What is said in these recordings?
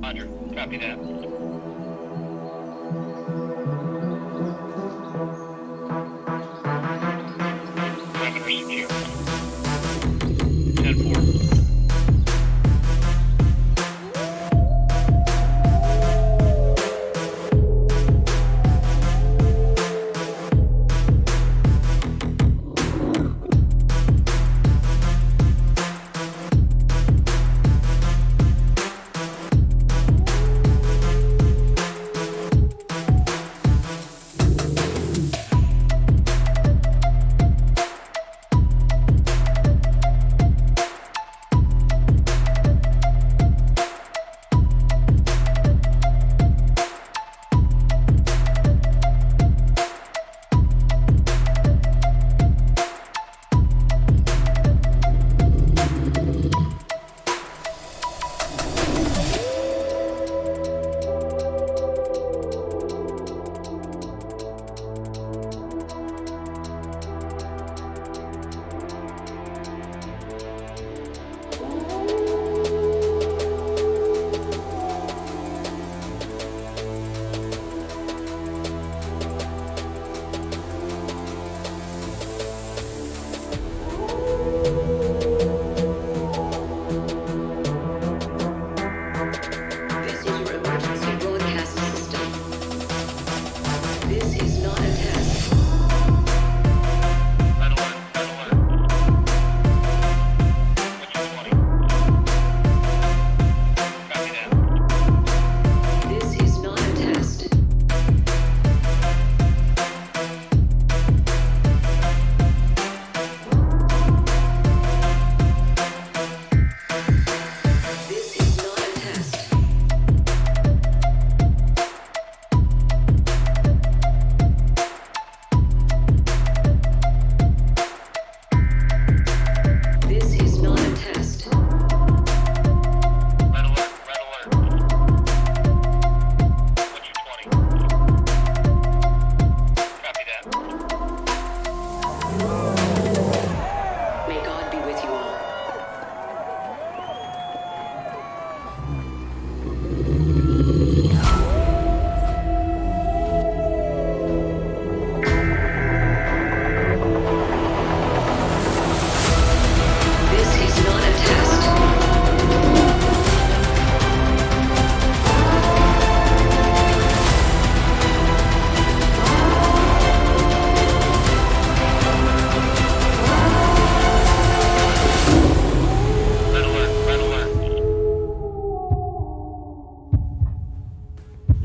Roger. Copy that. Perimeter secure. 10-4.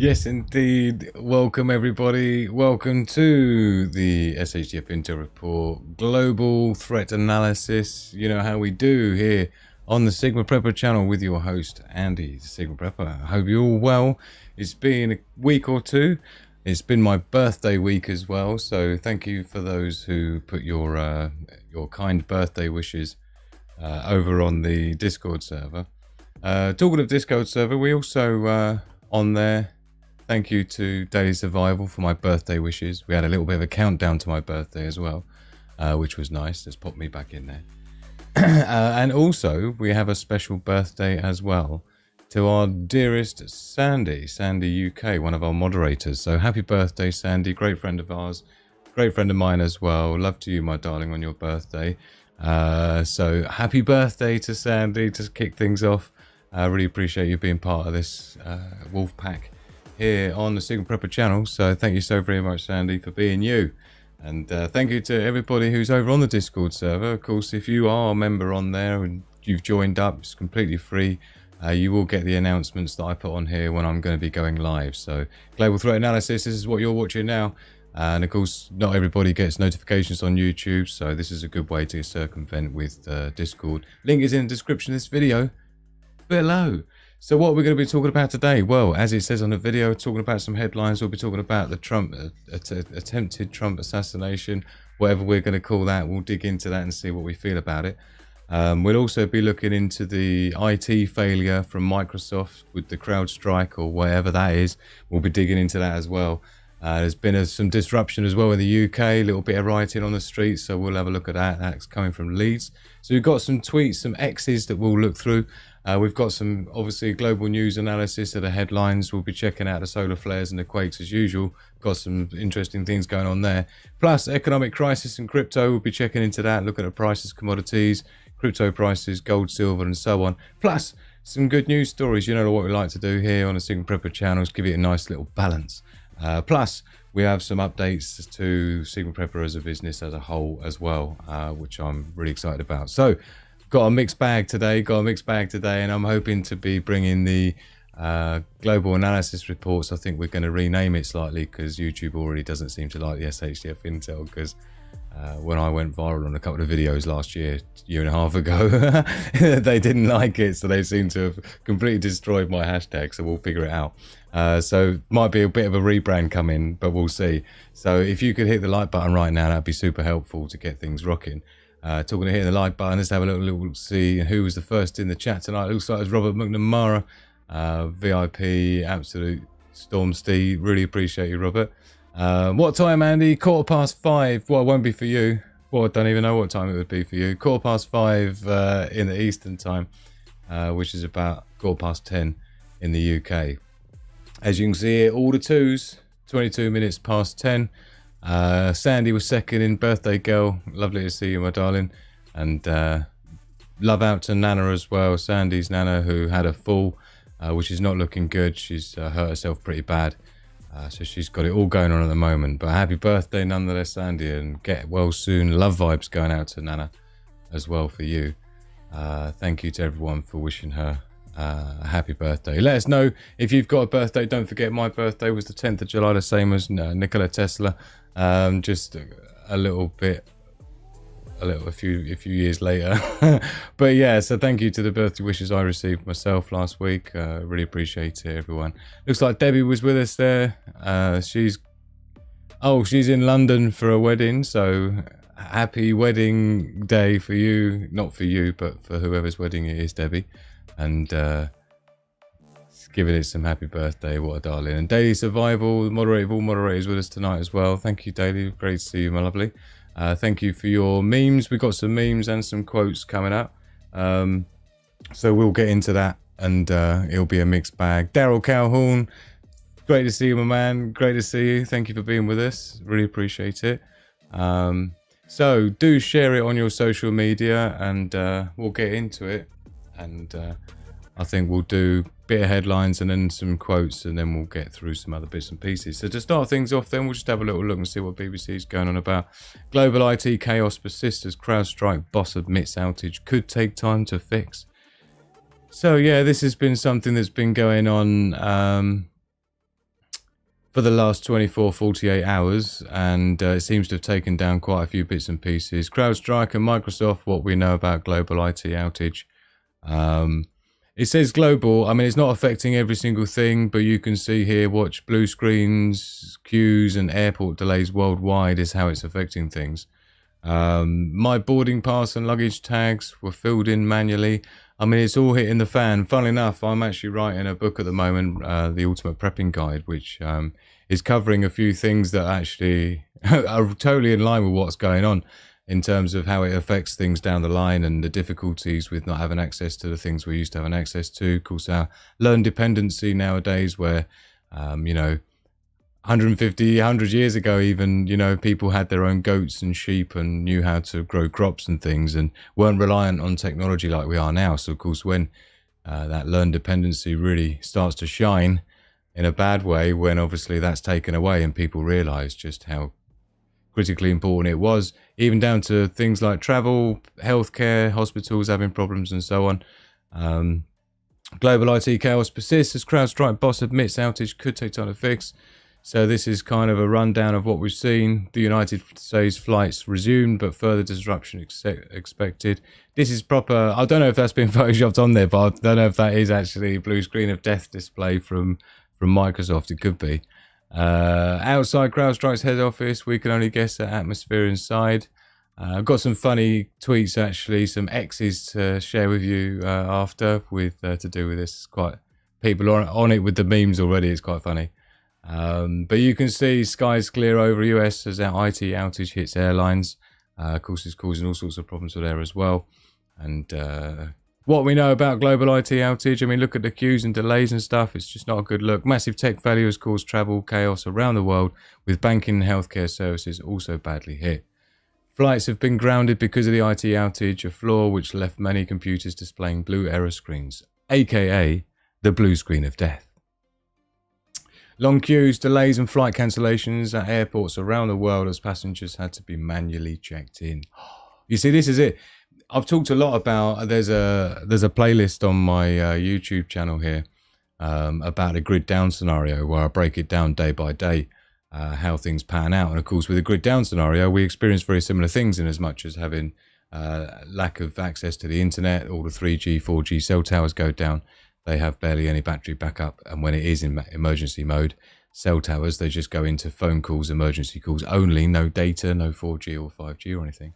Yes, indeed. Welcome, everybody. Welcome to the SHTF Intel Report Global Threat Analysis. You know how we do here on the Sigma Prepper channel with your host, Andy, the Sigma Prepper. I hope you're all well. It's been a week or two. It's been my birthday week as well. So thank you for those who put your kind birthday wishes over on the Discord server. Talking of Discord server, we also on there. Thank you to Daily Survival for my birthday wishes. We had a little bit of a countdown to my birthday as well, which was nice. Just popped me back in there. And also, we have a special birthday as well to our dearest Sandy UK, one of our moderators. So happy birthday, Sandy. Great friend of ours. Great friend of mine as well. Love to you, my darling, on your birthday. So happy birthday to Sandy to kick things off. I really appreciate you being part of this wolf pack here on the Sigma Prepper channel. So thank you so very much, Sandy, for being you. And thank you to everybody who's over on the Discord server. Of course, if you are a member on there and you've joined up, it's completely free. You will get the announcements that I put on here when I'm going to be going live. So Global Threat Analysis, this is what you're watching now. And of course, not everybody gets notifications on YouTube. So this is a good way to circumvent with Discord. Link is in the description of this video below. So what we're going to be talking about today, well, as it says on the video, talking about some headlines. We'll be talking about the Trump attempted Trump assassination, whatever we're going to call that. We'll dig into that and see what we feel about it. We'll also be looking into the IT failure from Microsoft with the CrowdStrike or whatever that is. We'll be digging into that as well. There's been some disruption as well in the UK, a little bit of rioting on the streets, so we'll have a look at that. That's coming from Leeds. So we've got some tweets, some X's that we'll look through. We've got some, obviously, global news analysis of the headlines. We'll be checking out the solar flares and the quakes as usual. Got some interesting things going on there. Plus, economic crisis and crypto. We'll be checking into that, looking at prices, commodities, crypto prices, gold, silver, and so on. Plus, some good news stories. You know what we like to do here on the Sigma Prepper channels, give it a nice little balance. Plus, we have some updates to Sigma Prepper as a business as a whole as well, which I'm really excited about. So, got a mixed bag today, and I'm hoping to be bringing the global analysis reports. I think we're going to rename it slightly because YouTube already doesn't seem to like the SHTF Intel, because when I went viral on a couple of videos last year and a half ago, they didn't like it, so they seem to have completely destroyed my hashtag, so we'll figure it out. So might be a bit of a rebrand coming, but we'll see. So if you could hit the like button right now, that'd be super helpful to get things rocking. Talking to hitting the like button, let's have a little see who was the first in the chat tonight. It looks like it's Robert McNamara, VIP, absolute Storm Steve. Really appreciate you, Robert. What time, Andy? 5:15. Well, it won't be for you. Well, I don't even know what time it would be for you. 5:15 in the Eastern time, which is about 10:15 in the UK. As you can see here, all the twos, 22 minutes past 10. Sandy was second in Birthday Girl. Lovely to see you, my darling. And love out to Nana as well. Sandy's Nana, who had a fall, which is not looking good. She's hurt herself pretty bad. So she's got it all going on at the moment. But happy birthday nonetheless, Sandy, and get well soon. Love vibes going out to Nana as well for you. Thank you to everyone for wishing her a happy birthday. Let us know if you've got a birthday. Don't forget, my birthday was the 10th of July, the same as Nikola Tesla. Just a few years later. But yeah, so thank you to the birthday wishes I received myself last week. Really appreciate it, everyone. Looks like Debbie was with us there. She's in London for a wedding, so happy wedding day for you. Not for you, but for whoever's wedding it is, Debbie. And giving it some happy birthday. What a darling. And Daily Survival, the moderator of all moderators, with us tonight as well. Thank you, Daily. Great to see you, my lovely. Thank you for your memes. We've got some memes and some quotes coming up. So we'll get into that, and it'll be a mixed bag. Daryl Calhoun, great to see you, my man. Great to see you. Thank you for being with us. Really appreciate it. So do share it on your social media, and we'll get into it. And I think we'll do a bit of headlines and then some quotes, and then we'll get through some other bits and pieces. So to start things off, then we'll just have a little look and see what BBC is going on about. Global IT chaos persists as CrowdStrike boss admits outage could take time to fix. So yeah, this has been something that's been going on for the last 24-48 hours, and it seems to have taken down quite a few bits and pieces. CrowdStrike and Microsoft, what we know about global IT outage. It says global. I mean, it's not affecting every single thing, but you can see here, watch blue screens, queues, and airport delays worldwide is how it's affecting things. My boarding pass and luggage tags were filled in manually. I mean, it's all hitting the fan. Funnily enough, I'm actually writing a book at the moment, the Ultimate Prepping Guide, which is covering a few things that actually are totally in line with what's going on, in terms of how it affects things down the line and the difficulties with not having access to the things we used to having access to. Of course, our learned dependency nowadays, where, 150, 100 years ago even, people had their own goats and sheep and knew how to grow crops and things and weren't reliant on technology like we are now. So, of course, when that learned dependency really starts to shine in a bad way, when obviously that's taken away and people realise just how critically important it was, even down to things like travel, healthcare, hospitals having problems and so on. Global IT chaos persists as CrowdStrike boss admits outage could take time to fix. So this is kind of a rundown of what we've seen. The United States flights resumed, but further disruption expected. This is proper. I don't know if that's been photoshopped on there, but I don't know if that is actually a blue screen of death display from Microsoft. It could be. Outside CrowdStrike's head office, we can only guess at atmosphere inside. I've got some funny tweets, actually, some X's to share with you after, with to do with this. Quite people are on it with the memes already. It's quite funny. But you can see skies clear over US as our IT outage hits airlines. Of course, it's causing all sorts of problems with there as well. And what we know about global IT outage, I mean, look at the queues and delays and stuff. It's just not a good look. Massive tech failure has caused travel chaos around the world, with banking and healthcare services also badly hit. Flights have been grounded because of the IT outage, a flaw which left many computers displaying blue error screens, aka the blue screen of death. Long queues, delays and flight cancellations at airports around the world as passengers had to be manually checked in. You see, this is it. I've talked a lot about, there's a playlist on my YouTube channel here about a grid down scenario where I break it down day by day, how things pan out. And of course, with a grid down scenario, we experience very similar things in as much as having lack of access to the internet, all the 3G, 4G cell towers go down. They have barely any battery backup, and when it is in emergency mode, cell towers, they just go into phone calls, emergency calls only, no data, no 4G or 5G or anything.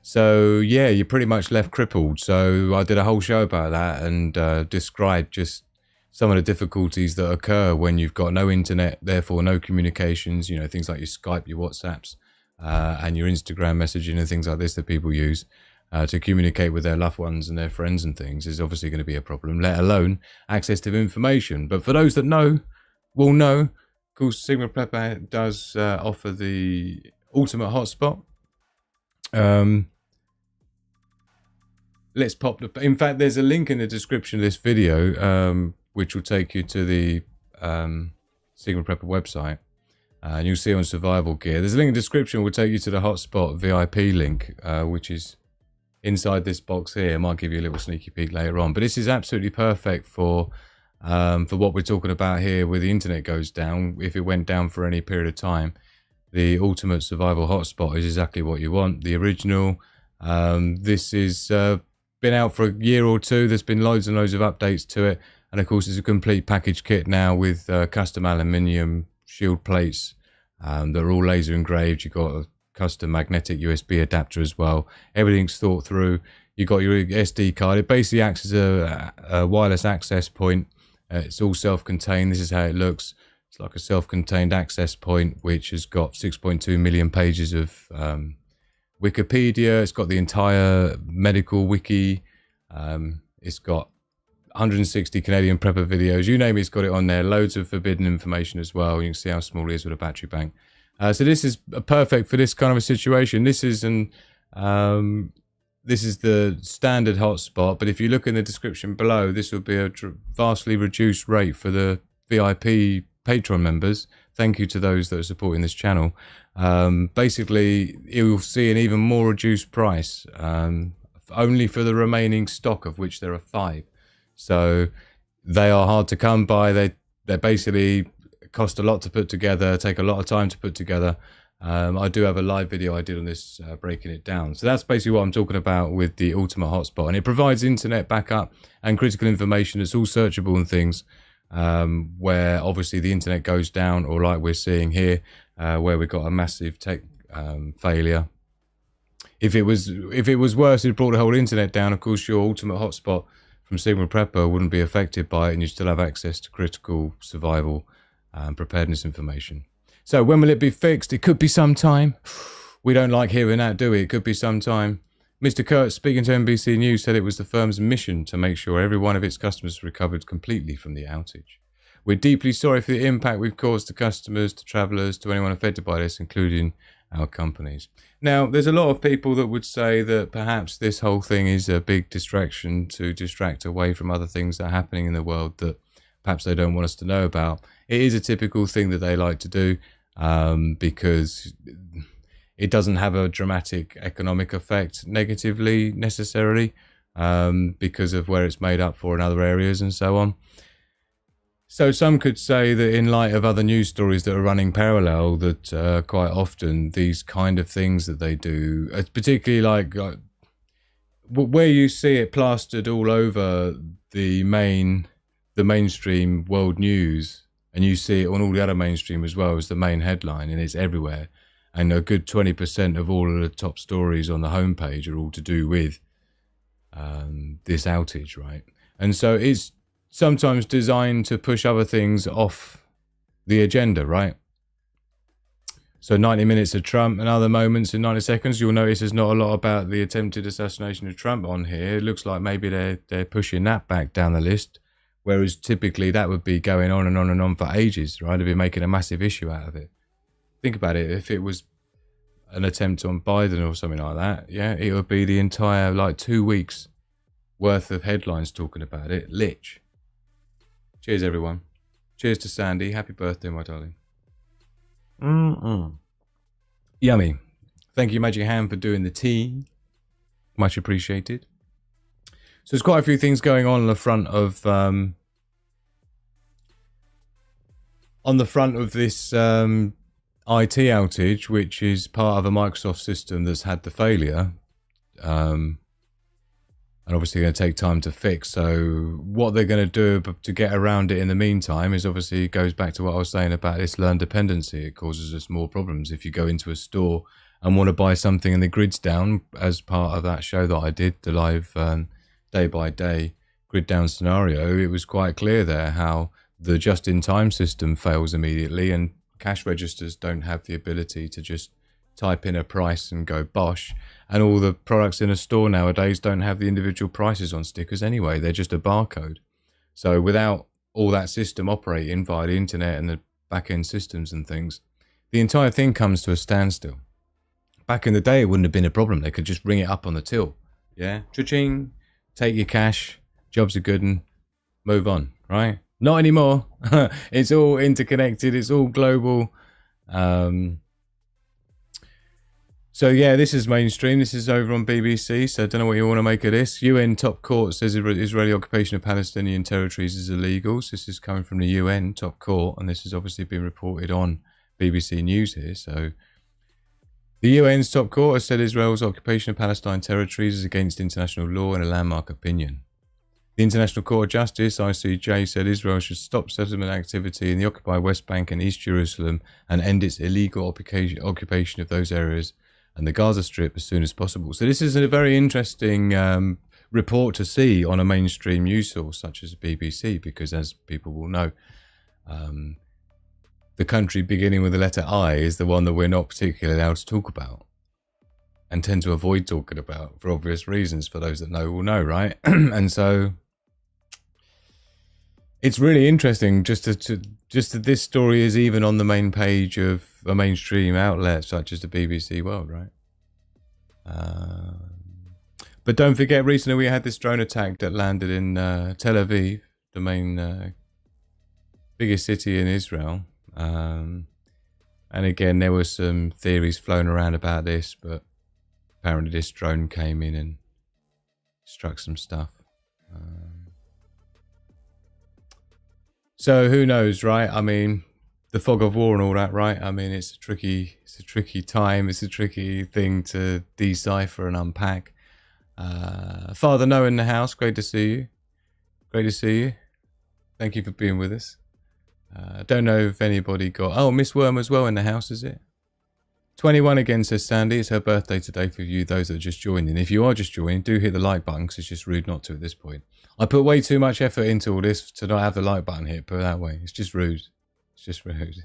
So yeah, you're pretty much left crippled. So I did a whole show about that and described just some of the difficulties that occur when you've got no internet, therefore no communications, you know, things like your Skype, your WhatsApps, and your Instagram messaging and things like this that people use. To communicate with their loved ones and their friends and things is obviously going to be a problem, let alone access to information. But for those that know, will know, of course, Sigma Prepper does offer the ultimate hotspot. Let's pop the... In fact, there's a link in the description of this video, which will take you to the Sigma Prepper website. And you'll see on Survival Gear. There's a link in the description will take you to the hotspot VIP link, which is inside this box here. I might give you a little sneaky peek later on, but this is absolutely perfect for what we're talking about here. Where the internet goes down, if it went down for any period of time, the ultimate survival hotspot is exactly what you want. The original, this is been out for a year or two. There's been loads and loads of updates to it, and of course it's a complete package kit now with custom aluminium shield plates that are all laser engraved. You've got a custom magnetic USB adapter as well. Everything's thought through. You got your SD card. It basically acts as a wireless access point. It's all self-contained. This is how it looks. It's like a self-contained access point which has got 6.2 million pages of Wikipedia. It's got the entire medical wiki. It's got 160 Canadian prepper videos. You name it, it's got it on there. Loads of forbidden information as well. You can see how small it is with a battery bank. So this is perfect for this kind of a situation. This is the standard hotspot, but if you look in the description below, this will be a vastly reduced rate for the VIP Patreon members. Thank you to those that are supporting this channel. Basically, you'll see an even more reduced price, only for the remaining stock, of which there are 5. So they are hard to come by. They're basically cost a lot to put together, take a lot of time to put together. I do have a live video I did on this, breaking it down. So that's basically what I'm talking about with the ultimate hotspot, and it provides internet backup and critical information. It's all searchable and things, where obviously the internet goes down, or like we're seeing here, where we've got a massive tech failure. If it was worse, it brought the whole internet down. Of course, your ultimate hotspot from Sigma Prepper wouldn't be affected by it, and you still have access to critical survival preparedness information. So when will it be fixed? It could be some time. We don't like hearing that, do we? It could be some time. Mr. Kurtz, speaking to NBC News, said it was the firm's mission to make sure every one of its customers recovered completely from the outage. We're deeply sorry for the impact we've caused to customers, to travellers, to anyone affected by this, including our companies. Now, there's a lot of people that would say that perhaps this whole thing is a big distraction to distract away from other things that are happening in the world that perhaps they don't want us to know about. It is a typical thing that they like to do, because it doesn't have a dramatic economic effect negatively necessarily, because of where it's made up for in other areas and so on. So some could say that in light of other news stories that are running parallel, that quite often these kind of things that they do, particularly like where you see it plastered all over the mainstream world news, and you see it on all the other mainstream as well as the main headline, and it's everywhere. And a good 20% of all of the top stories on the homepage are all to do with this outage, right? And so it's sometimes designed to push other things off the agenda, right? So 90 minutes of Trump and other moments in 90 seconds. You'll notice there's not a lot about the attempted assassination of Trump on here. It looks like maybe they're pushing that back down the list, whereas typically that would be going on and on and on for ages, right? They'd be making a massive issue out of it. Think about it. If it was an attempt on Biden or something like that, yeah, it would be the entire, like, 2 weeks worth of headlines talking about it. Lich. Cheers, everyone. Cheers to Sandy. Happy birthday, my darling. Yummy. Thank you, Magic Hand, for doing the tea. Much appreciated. So there's quite a few things going on the front of this IT outage, which is part of a Microsoft system that's had the failure, and obviously going to take time to fix. So what they're going to do to get around it in the meantime is, obviously, goes back to what I was saying about this learned dependency. It causes us more problems. If you go into a store and want to buy something and the grid's down, as part of that show that I did, the live day by day grid down scenario, it was quite clear there how the just-in-time system fails immediately, and cash registers don't have the ability to just type in a price and go bosh, and all the products in a store nowadays don't have the individual prices on stickers anyway. They're just a barcode. So without all that system operating via the internet and the back-end systems and things, the entire thing comes to a standstill. Back in the day, it wouldn't have been a problem. They could just ring it up on the till. Yeah, cha-ching, take your cash, jobs are good, and move on, right? Not anymore. It's all interconnected. It's all global. So yeah, this is mainstream. This is over on BBC. So I don't know what you want to make of this. UN top court says Israeli occupation of Palestinian territories is illegal. So this is coming from the UN top court, and this has obviously been reported on BBC News here. So the UN's top court has said Israel's occupation of Palestine territories is against international law and a landmark opinion. The International Court of Justice, ICJ, said Israel should stop settlement activity in the occupied West Bank and East Jerusalem and end its illegal occupation of those areas and the Gaza Strip as soon as possible. So this is a very interesting report to see on a mainstream news source such as the BBC, because, as people will know, the country beginning with the letter I is the one that we're not particularly allowed to talk about and tend to avoid talking about for obvious reasons. For those that know will know, right? And so it's really interesting just that this story is even on the main page of a mainstream outlet such as the BBC World, right? But don't forget, recently we had this drone attack that landed in Tel Aviv, the main biggest city in Israel. And again, there were some theories flown around about this, but apparently this drone came in and struck some stuff. So who knows, right? I mean, the fog of war and all that, right? I mean, it's a tricky time. It's a tricky thing to decipher and unpack. Father Noah in the house. Great to see you. Great to see you. Thank you for being with us. I don't know if anybody got... Oh, Miss Worm as well in the house, is it? 21 again, says Sandy. It's her birthday today for you, those that are just joining. If you are just joining, do hit the like button, because it's just rude not to at this point. I put way too much effort into all this to not have the like button hit, put it that way. It's just rude. It's just rude.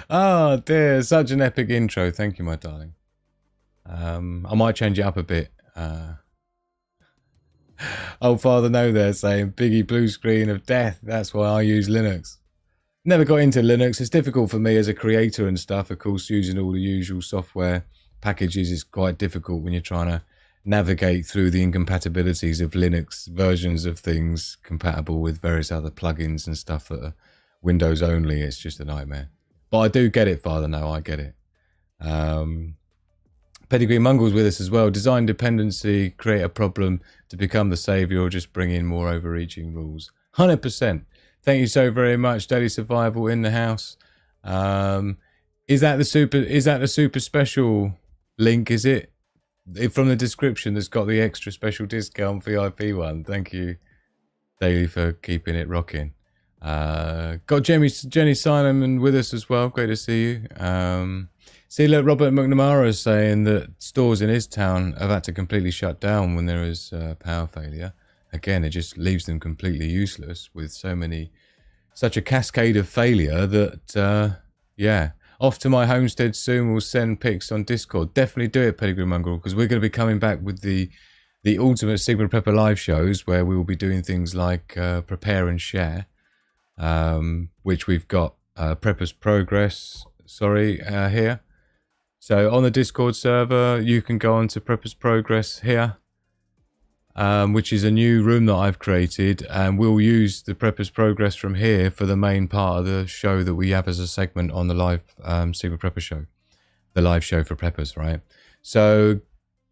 Oh dear, such an epic intro. Thank you, my darling. I might change it up a bit. Old Father No there saying, Biggie blue screen of death. That's why I use Linux. Never got into Linux. It's difficult for me as a creator and stuff. Of course, using all the usual software packages is quite difficult when you're trying to navigate through the incompatibilities of Linux versions of things compatible with various other plugins and stuff that are Windows only. It's just a nightmare. But I do get it, Father. No, I get it. Pedigree Mungle's with us as well. Design dependency, create a problem to become the savior, or just bring in more overreaching rules. 100%. Thank you so very much. Daily Survival in the house. Is that the super special link? Is it from the description that's got the extra special discount VIP one? Thank you, Daily, for keeping it rocking. Got Jenny Simon with us as well. Great to see you. See, look, Robert McNamara is saying that stores in his town have had to completely shut down when there is power failure. Again, it just leaves them completely useless with so many such a cascade of failure that, yeah. Off to my homestead soon. We'll send pics on Discord. Definitely do it, Pedigree Mongrel, because we're going to be coming back with the Ultimate Sigma Prepper live shows where we will be doing things like prepare and share, which we've got Prepper's Progress, here. So on the Discord server, you can go on to Prepper's Progress here, which is a new room that I've created, and we'll use the Prepper's Progress from here for the main part of the show that we have as a segment on the live Sigma Prepper show, the live show for preppers, right? So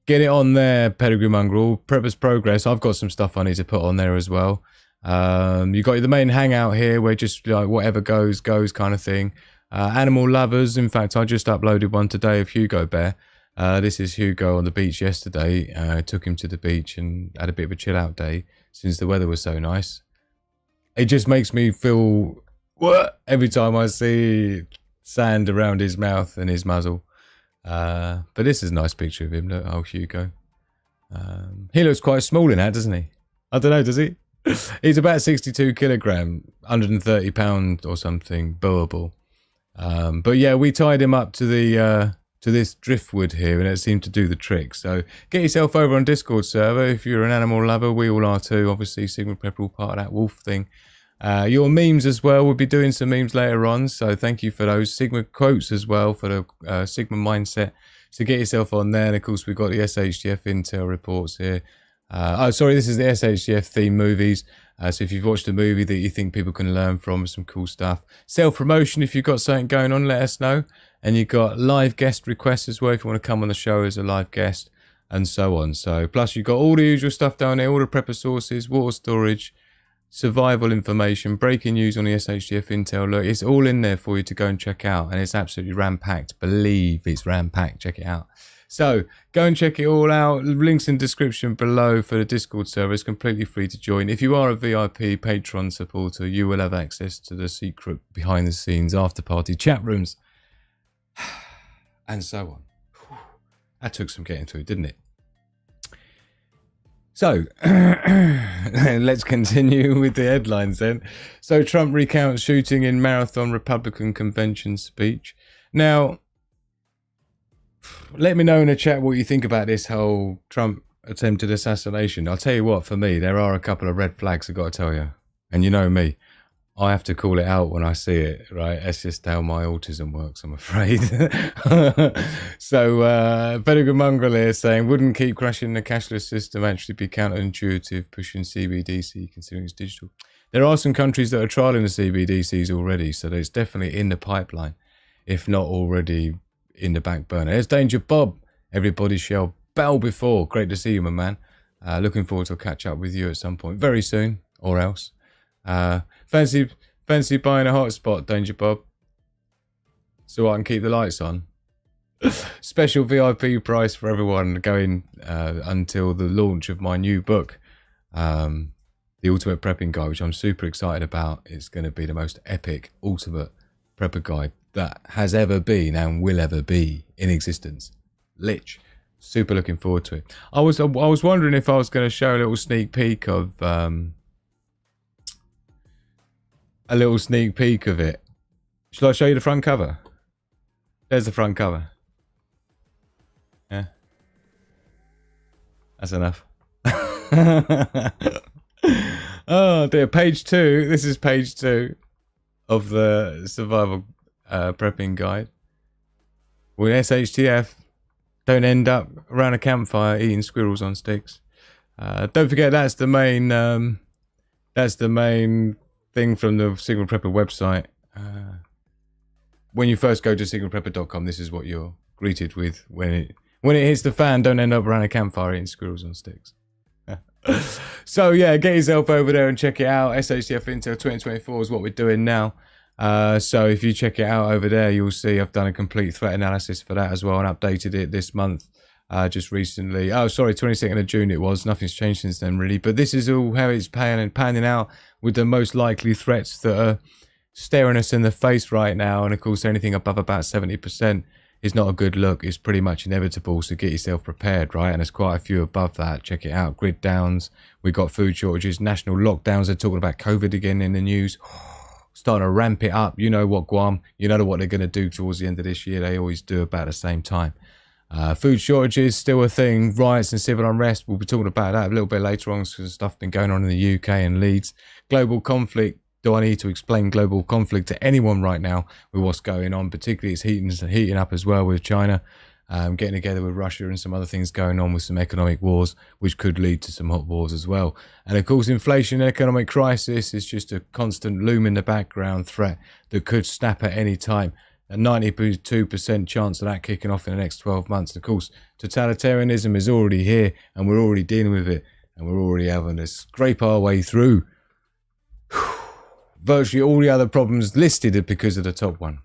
get it on there, Pedigree Mongrel. Prepper's Progress, I've got some stuff I need to put on there as well. You got the main hangout here where just like whatever goes kind of thing. Animal lovers, in fact, I just uploaded one today of Hugo Bear. This is Hugo on the beach yesterday. I took him to the beach and had a bit of a chill out day since the weather was so nice. It just makes me feel what every time I see sand around his mouth and his muzzle. But this is a nice picture of him. Look, oh, Hugo. He looks quite small in that, doesn't he? I don't know, does he? He's about 62 kilogram, 130 pound or something, bowable. But yeah, we tied him up to the to this driftwood here, and it seemed to do the trick. So get yourself over on Discord server if you're an animal lover. We all are too. Obviously, Sigma Prepper, all part of that wolf thing. Your memes as well. We'll be doing some memes later on, so thank you for those. Sigma quotes as well for the Sigma mindset. So get yourself on there. And of course, we've got the SHTF Intel reports here. Oh, sorry, this is the SHTF theme movies. So if you've watched a movie that you think people can learn from, some cool stuff. Self-promotion, if you've got something going on, let us know. And you've got live guest requests as well, if you want to come on the show as a live guest, and so on. So, plus you've got all the usual stuff down there, all the prepper sources, water storage, survival information, breaking news on the SHTF Intel. Look, it's all in there for you to go and check out. And it's absolutely ram-packed. Believe it's ram-packed. Check it out. So go and check it all out. Links in the description below for the Discord server. It's completely free to join. If you are a VIP Patreon supporter, you will have access to the secret behind the scenes after party chat rooms and so on. That took some getting through, didn't it? So let's continue with the headlines then. So Trump recounts shooting in Marathon Republican Convention speech. Now, let me know in the chat what you think about this whole Trump attempted assassination. I'll tell you what, for me, there are a couple of red flags I've got to tell you. And you know me, I have to call it out when I see it, right? That's just how my autism works, I'm afraid. So, Pedigree Mongrel here saying, wouldn't keep crashing the cashless system actually be counterintuitive, pushing CBDC considering it's digital? There are some countries that are trialing the CBDCs already, so it's definitely in the pipeline, if not already in the back burner. There's Danger Bob. Everybody shall bow before. Great to see you, my man. Looking forward to catch up with you at some point very soon, or else. Fancy buying a hotspot, Danger Bob, so I can keep the lights on. Special VIP price for everyone going until the launch of my new book, The Ultimate Prepping Guide, which I'm super excited about. It's going to be the most epic ultimate prepper guide that has ever been and will ever be in existence. Lich. Super looking forward to it. I was wondering if I was going to show a little sneak peek of it. Shall I show you the front cover? There's the front cover. Yeah. That's enough. Oh dear, page 2. This is page 2 of the survival prepping guide. With SHTF, don't end up around a campfire eating squirrels on sticks. Don't forget that's the main thing from the Sigma Prepper website. When you first go to sigmaprepper.com, this is what you're greeted with when it hits the fan. Don't end up around a campfire eating squirrels on sticks. So yeah, get yourself over there and check it out. SHTF Intel 2024 is what we're doing now. So if you check it out over there, you'll see I've done a complete threat analysis for that as well and updated it this month, just recently. Oh, sorry, 22nd of June it was. Nothing's changed since then, really. But this is all how it's panning out with the most likely threats that are staring us in the face right now. And of course, anything above about 70% is not a good look. It's pretty much inevitable, so get yourself prepared, right? And there's quite a few above that. Check it out. Grid downs. We've got food shortages, national lockdowns. They're talking about COVID again in the news. starting to ramp it up. You know what, Guam, you know what they're going to do towards the end of this year. They always do about the same time. Food shortages still a thing. Riots and civil unrest. We'll be talking about that a little bit later on because stuff been going on in the UK and Leeds. Global conflict. Do I need to explain global conflict to anyone right now with what's going on? Particularly it's heating up as well with China. Getting together with Russia and some other things going on with some economic wars, which could lead to some hot wars as well. And of course, inflation and economic crisis is just a constant loom in the background threat that could snap at any time. A 92% chance of that kicking off in the next 12 months. Of course, totalitarianism is already here and we're already dealing with it. And we're already having to scrape our way through virtually all the other problems listed are because of the top one.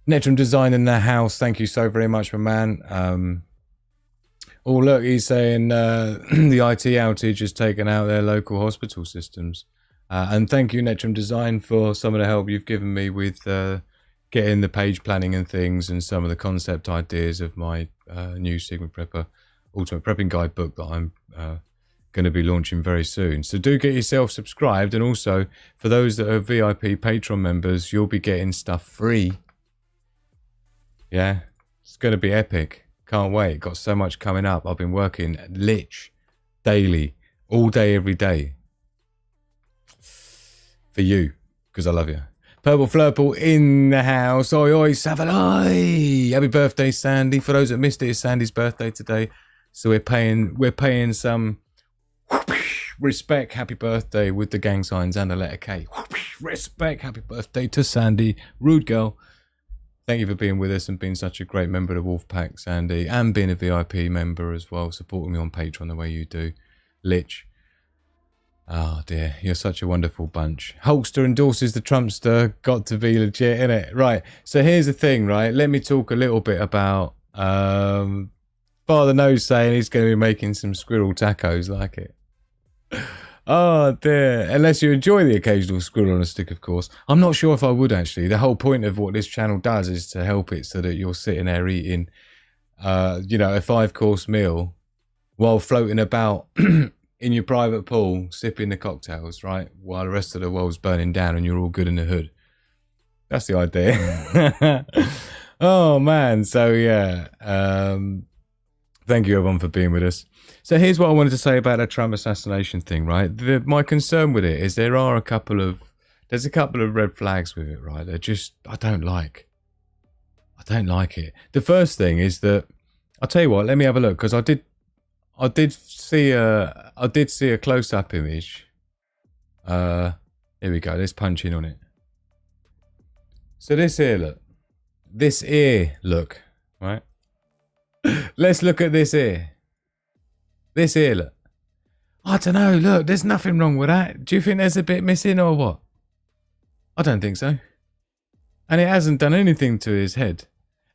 Netrum Design in the house. Thank you so very much, my man. Oh, look, he's saying the IT outage has taken out their local hospital systems. And thank you, Netrum Design, for some of the help you've given me with getting the page planning and things and some of the concept ideas of my new Sigma Prepper Ultimate Prepping Guide book that I'm going to be launching very soon. So do get yourself subscribed. And also, for those that are VIP Patreon members, you'll be getting stuff free. Yeah, it's going to be epic. Can't wait. Got so much coming up. I've been working daily, all day, every day. For you, because I love you. Purple Flurple in the house. Oi, oi, Savalai. Happy birthday, Sandy. For those that missed it, it's Sandy's birthday today. So we're paying some respect. Happy birthday with the gang signs and the letter K. Respect. Happy birthday to Sandy. Rude girl. Thank you for being with us and being such a great member of the Wolfpack, Sandy, and being a VIP member as well, supporting me on Patreon the way you do. Lich. Oh dear, you're such a wonderful bunch. Hulkster endorses the Trumpster. Got to be legit, innit? Right, so here's the thing, right? Let me talk a little bit about Father Nose saying he's going to be making some squirrel tacos like it. Oh dear, unless you enjoy the occasional squirrel on a stick, of course. I'm not sure if I would actually. The whole point of what this channel does is to help it so that you're sitting there eating, you know, a 5-course meal while floating about in your private pool, sipping the cocktails, right? While the rest of the world's burning down and you're all good in the hood. That's the idea. Oh man, so yeah. Thank you everyone for being with us. So here's what I wanted to say about the Trump assassination thing, right? My concern with it is there's a couple of red flags with it, right? They're just, I don't like it. The first thing is that, I'll tell you what, let me have a look, because I did see a close-up image. Here we go, let's punch in on it. So this ear look, right? Let's look at this ear. This ear, look. I don't know, look, there's nothing wrong with that. Do you think there's a bit missing or what? I don't think so. And it hasn't done anything to his head.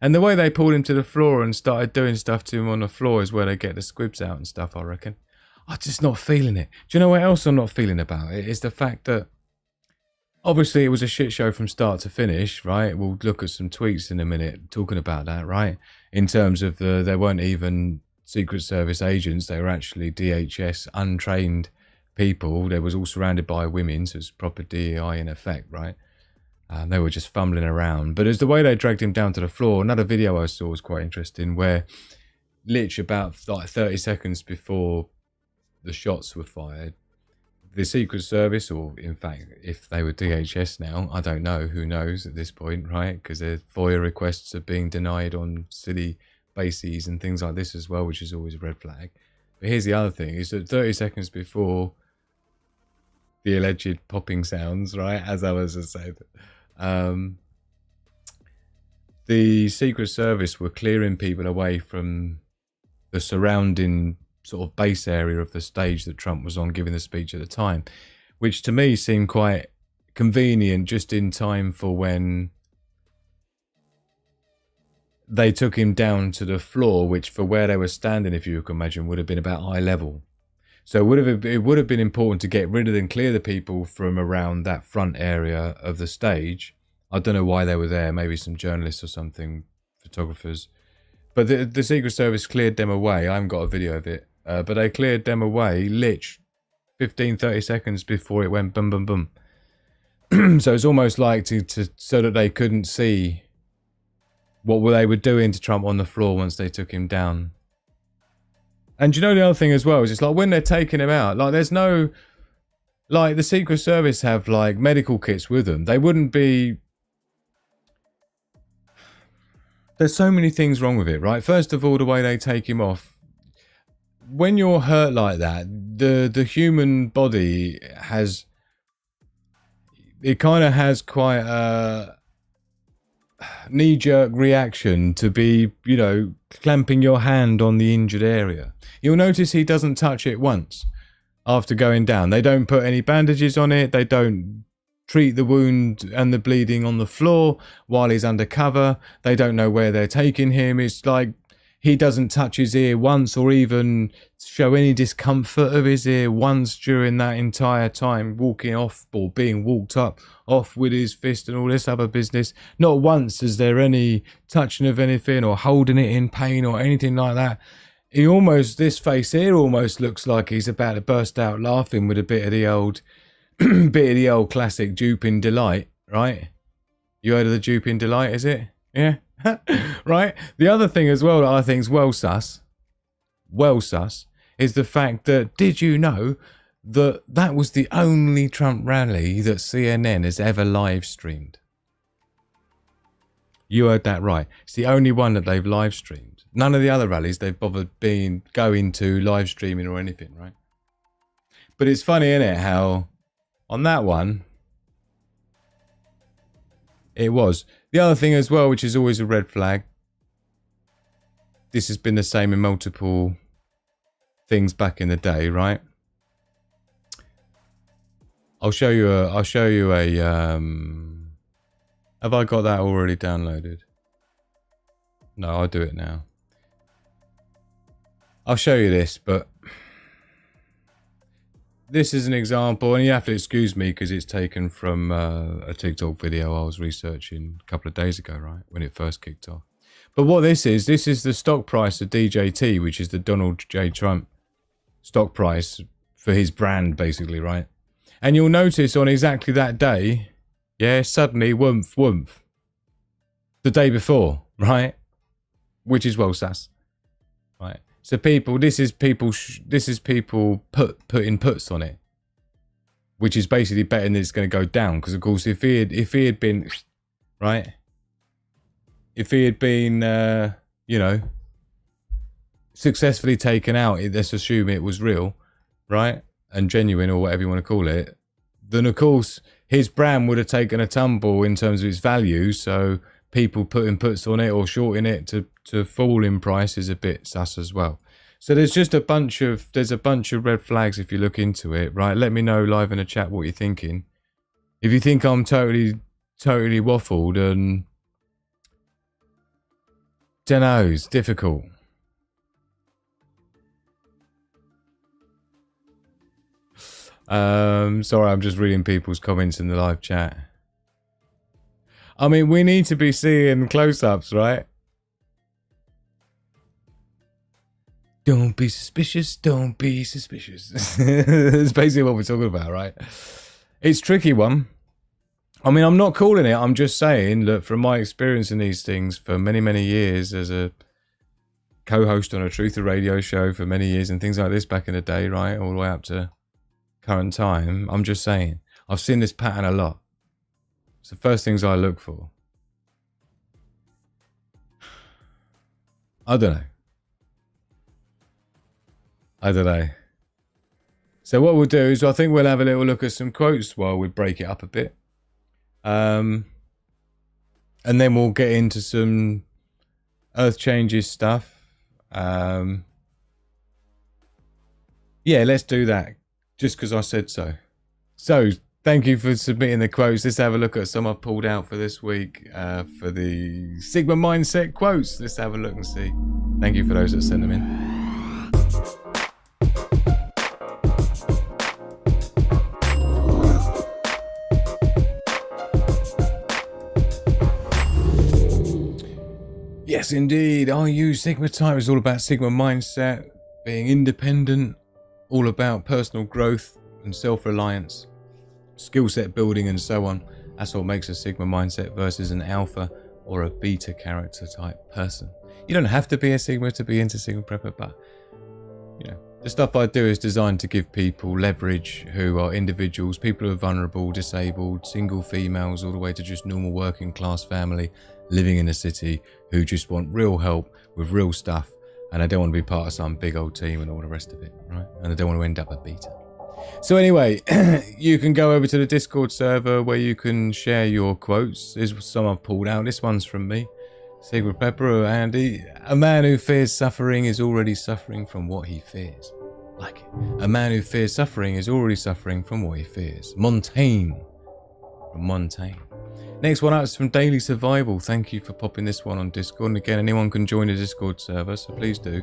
And the way they pulled him to the floor and started doing stuff to him on the floor is where they get the squibs out and stuff, I reckon. I'm just not feeling it. Do you know what else I'm not feeling about it? It's the fact that obviously it was a shit show from start to finish, right? We'll look at some tweets in a minute talking about that, right? In terms of there weren't even Secret Service agents, they were actually DHS untrained people. They was all surrounded by women, so it's proper DEI in effect, right? They were just fumbling around. But as the way they dragged him down to the floor, another video I saw was quite interesting where literally about like 30 seconds before the shots were fired, the Secret Service, or in fact, if they were DHS now, I don't know, who knows at this point, right? Because their FOIA requests are being denied on city bases and things like this as well, which is always a red flag. But here's the other thing, is that 30 seconds before the alleged popping sounds, right, as others have said, the Secret Service were clearing people away from the surrounding sort of base area of the stage that Trump was on giving the speech at the time, which to me seemed quite convenient, just in time for when they took him down to the floor, which for where they were standing, if you can imagine, would have been about eye level. So it would have been important to get rid of and clear the people from around that front area of the stage. I don't know why they were there, maybe some journalists or something, photographers. But the Secret Service cleared them away. I haven't got a video of it. But they cleared them away, 15, 30 seconds before it went boom, boom, boom. So it's almost like so that they couldn't see what they were doing to Trump on the floor once they took him down. And you know the other thing as well is it's like when they're taking him out, like there's no, like the Secret Service have like medical kits with them. They wouldn't be. There's so many things wrong with it, right? First of all, the way they take him off. When you're hurt like that, the human body has. It kind of has quite a knee-jerk reaction to be, you know, clamping your hand on the injured area. You'll notice he doesn't touch it once after going down. They don't put any bandages on it. They don't treat the wound and the bleeding on the floor while he's undercover. They don't know where they're taking him. It's like he doesn't touch his ear once or even show any discomfort of his ear once during that entire time, walking off or being walked off with his fist and all this other business. Not once is there any touching of anything or holding it in pain or anything like that. He almost, this face here almost looks like he's about to burst out laughing with a bit of the old classic duping delight, right? You heard of the duping delight, is it? Yeah. Right? The other thing as well that I think is well sus, is the fact that, did you know that that was the only Trump rally that CNN has ever live streamed? You heard that right. It's the only one that they've live streamed. None of the other rallies they've bothered going to live streaming or anything, right? But it's funny, isn't it, how on that one it was. The other thing as well, which is always a red flag, this has been the same in multiple things back in the day, right? I'll show you a have I got that already downloaded? No, I'll do it now. I'll show you this, but this is an example, and you have to excuse me because it's taken from a TikTok video I was researching a couple of days ago, right, when it first kicked off. But what this is the stock price of DJT, which is the Donald J. Trump stock price for his brand, basically, right? And you'll notice on exactly that day, yeah, suddenly, woomph, the day before, right? Which is well sus, right? So this is people putting puts on it, which is basically betting that it's going to go down. Because of course, if he had been, right, if he had been, you know, successfully taken out, let's assume it was real, right, and genuine or whatever you want to call it, then of course his brand would have taken a tumble in terms of its value. So people putting puts on it or shorting it to fall in price is a bit sus as well. So there's a bunch of red flags if you look into it, right? Let me know live in the chat what you're thinking. If you think I'm totally waffled, and don't know, it's difficult. Sorry, I'm just reading people's comments in the live chat. I mean, we need to be seeing close-ups, right? Don't be suspicious, don't be suspicious. That's basically what we're talking about, right? It's a tricky one. I mean, I'm not calling it. I'm just saying that from my experience in these things for many, many years as a co-host on a Truth or Radio show for many years and things like this back in the day, right? All the way up to current time. I'm just saying. I've seen this pattern a lot. It's the first things I look for. I don't know. So what we'll do is I think we'll have a little look at some quotes while we break it up a bit. And then we'll get into some Earth Changes stuff. Yeah, let's do that. Just because I said so. So, thank you for submitting the quotes. Let's have a look at some I've pulled out for this week for the Sigma Mindset quotes. Let's have a look and see. Thank you for those that sent them in. Yes, indeed. Are you Sigma type? It's all about Sigma mindset, being independent, all about personal growth and self-reliance. skill set building and so on. That's what makes a Sigma mindset versus an alpha or a beta character type person. You don't have to be a Sigma to be into Sigma Prepper, but you know, the stuff I do is designed to give people leverage who are individuals, people who are vulnerable, disabled, single females, all the way to just normal working class family living in a city who just want real help with real stuff, and they don't want to be part of some big old team and all the rest of it, right? And they don't want to end up a beta. So anyway, you can go over to the Discord server where you can share your quotes. There's some I've pulled out. This one's from me, Sigma Prepper, Andy. A man who fears suffering is already suffering from what he fears. Like it. A man who fears suffering is already suffering from what he fears. Montaigne. From Montaigne. Next one up is from Daily Survival. Thank you for popping this one on Discord. And again, anyone can join the Discord server, so please do.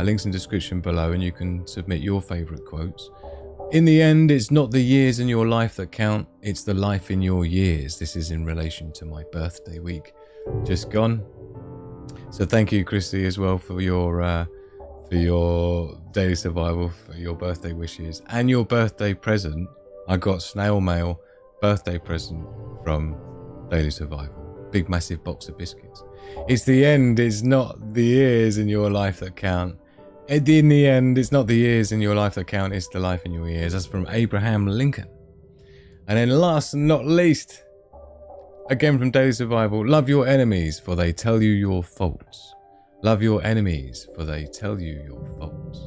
Links in the description below, and you can submit your favourite quotes. In the end, it's not the years in your life that count, it's the life in your years. This is in relation to my birthday week just gone. So thank you, Christy, as well for your Daily Survival, for your birthday wishes and your birthday present. I got snail mail birthday present from Daily Survival. Big massive box of biscuits. It's the end, it's not the years in your life that count. In the end, it's not the years in your life that count, it's the life in your years. That's from Abraham Lincoln. And then last and not least, again from Daily Survival, love your enemies, for they tell you your faults. Love your enemies, for they tell you your faults.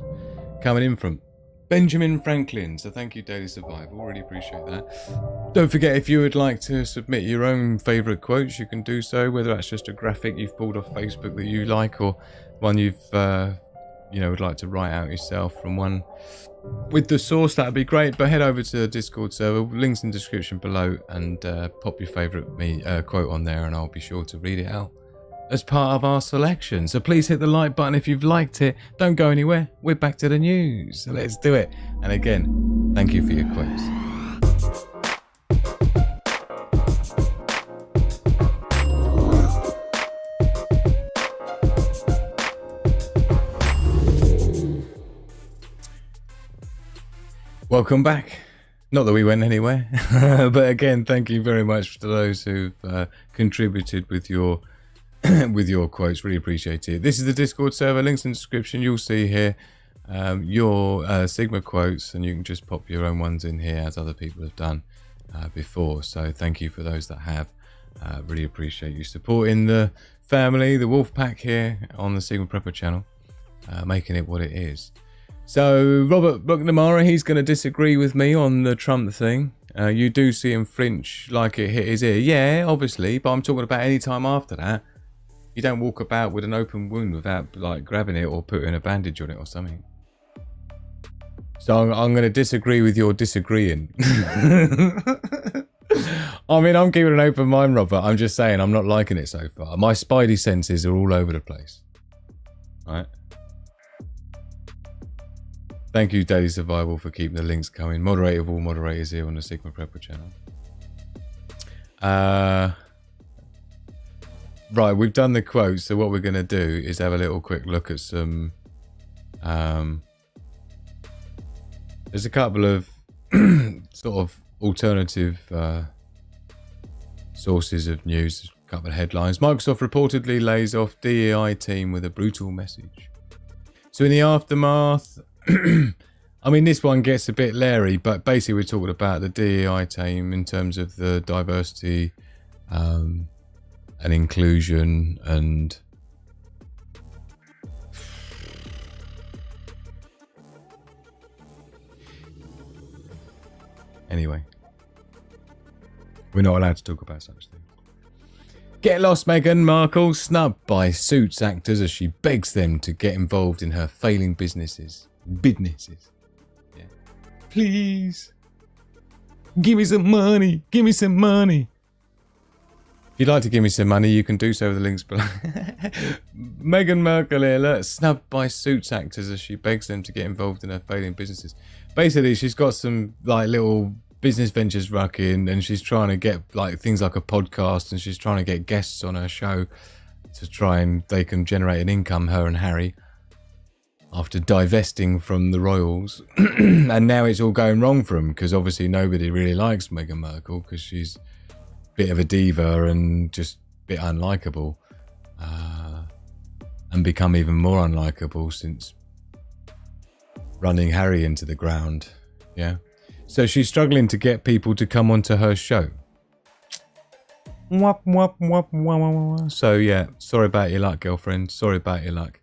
Coming in from Benjamin Franklin. So thank you, Daily Survival. Really appreciate that. Don't forget, if you would like to submit your own favourite quotes, you can do so, whether that's just a graphic you've pulled off Facebook that you like, or one you've would like to write out yourself from one with the source. That'd be great. But head over to the Discord server, links in the description below, and pop your favourite quote on there, and I'll be sure to read it out as part of our selection. So please hit the like button if you've liked it. Don't go anywhere. We're back to the news. So let's do it. And again, thank you for your quotes. Welcome back. Not that we went anywhere, but again, thank you very much to those who've contributed with your quotes. Really appreciate it. This is the Discord server. Links in the description. You'll see here your Sigma quotes, and you can just pop your own ones in here as other people have done before. So thank you for those that have. Really appreciate you supporting the family, the Wolf Pack here on the Sigma Prepper channel, making it what it is. So Robert McNamara, he's going to disagree with me on the Trump thing. You do see him flinch like it hit his ear. Yeah, obviously, but I'm talking about any time after that. You don't walk about with an open wound without like grabbing it or putting a bandage on it or something. So I'm going to disagree with your disagreeing. I mean, I'm keeping an open mind, Robert. I'm just saying I'm not liking it so far. My spidey senses are all over the place. Right? Thank you, Daily Survival, for keeping the links coming. Moderator of all moderators here on the Sigma Prepper channel. Right, we've done the quotes, so what we're going to do is have a little quick look at some... there's a couple of sort of alternative sources of news, a couple of headlines. Microsoft reportedly lays off DEI team with a brutal message. So in the aftermath... I mean, this one gets a bit leery, but basically we're talking about the DEI team in terms of the diversity and inclusion and anyway, we're not allowed to talk about such things. Get lost, Meghan Markle snubbed by Suits actors as she begs them to get involved in her failing businesses. Yeah. Please give me some money. Give me some money. If you'd like to give me some money, you can do so with the links below. Meghan Markle alert, snubbed by Suits actors as she begs them to get involved in her failing businesses. Basically, she's got some like little business ventures rocking, and she's trying to get like things like a podcast, and she's trying to get guests on her show to try and they can generate an income, her and Harry. after divesting from the royals. And now it's all going wrong for him because obviously nobody really likes Meghan Markle because she's a bit of a diva and just a bit unlikable, and become even more unlikable since running Harry into the ground. Yeah, so she's struggling to get people to come onto her show. Wop, wop, wop, wop, wop. So yeah, sorry about your luck, girlfriend. Sorry about your luck.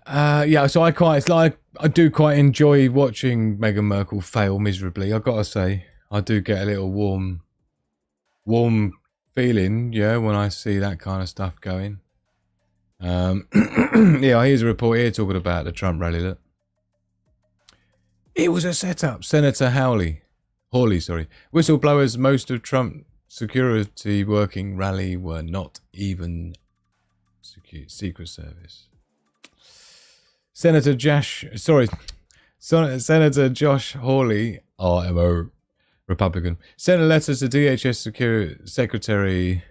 Yeah, so I do quite enjoy watching Meghan Markle fail miserably. I've got to say, I do get a little warm feeling, yeah, when I see that kind of stuff going. Yeah, here's a report here talking about the Trump rally. Look, it was a setup. Senator Hawley, whistleblowers. Most of Trump security working rally were not even Secret Service. Senator Josh Hawley, RMO, Republican, sent a letter to DHS Secretary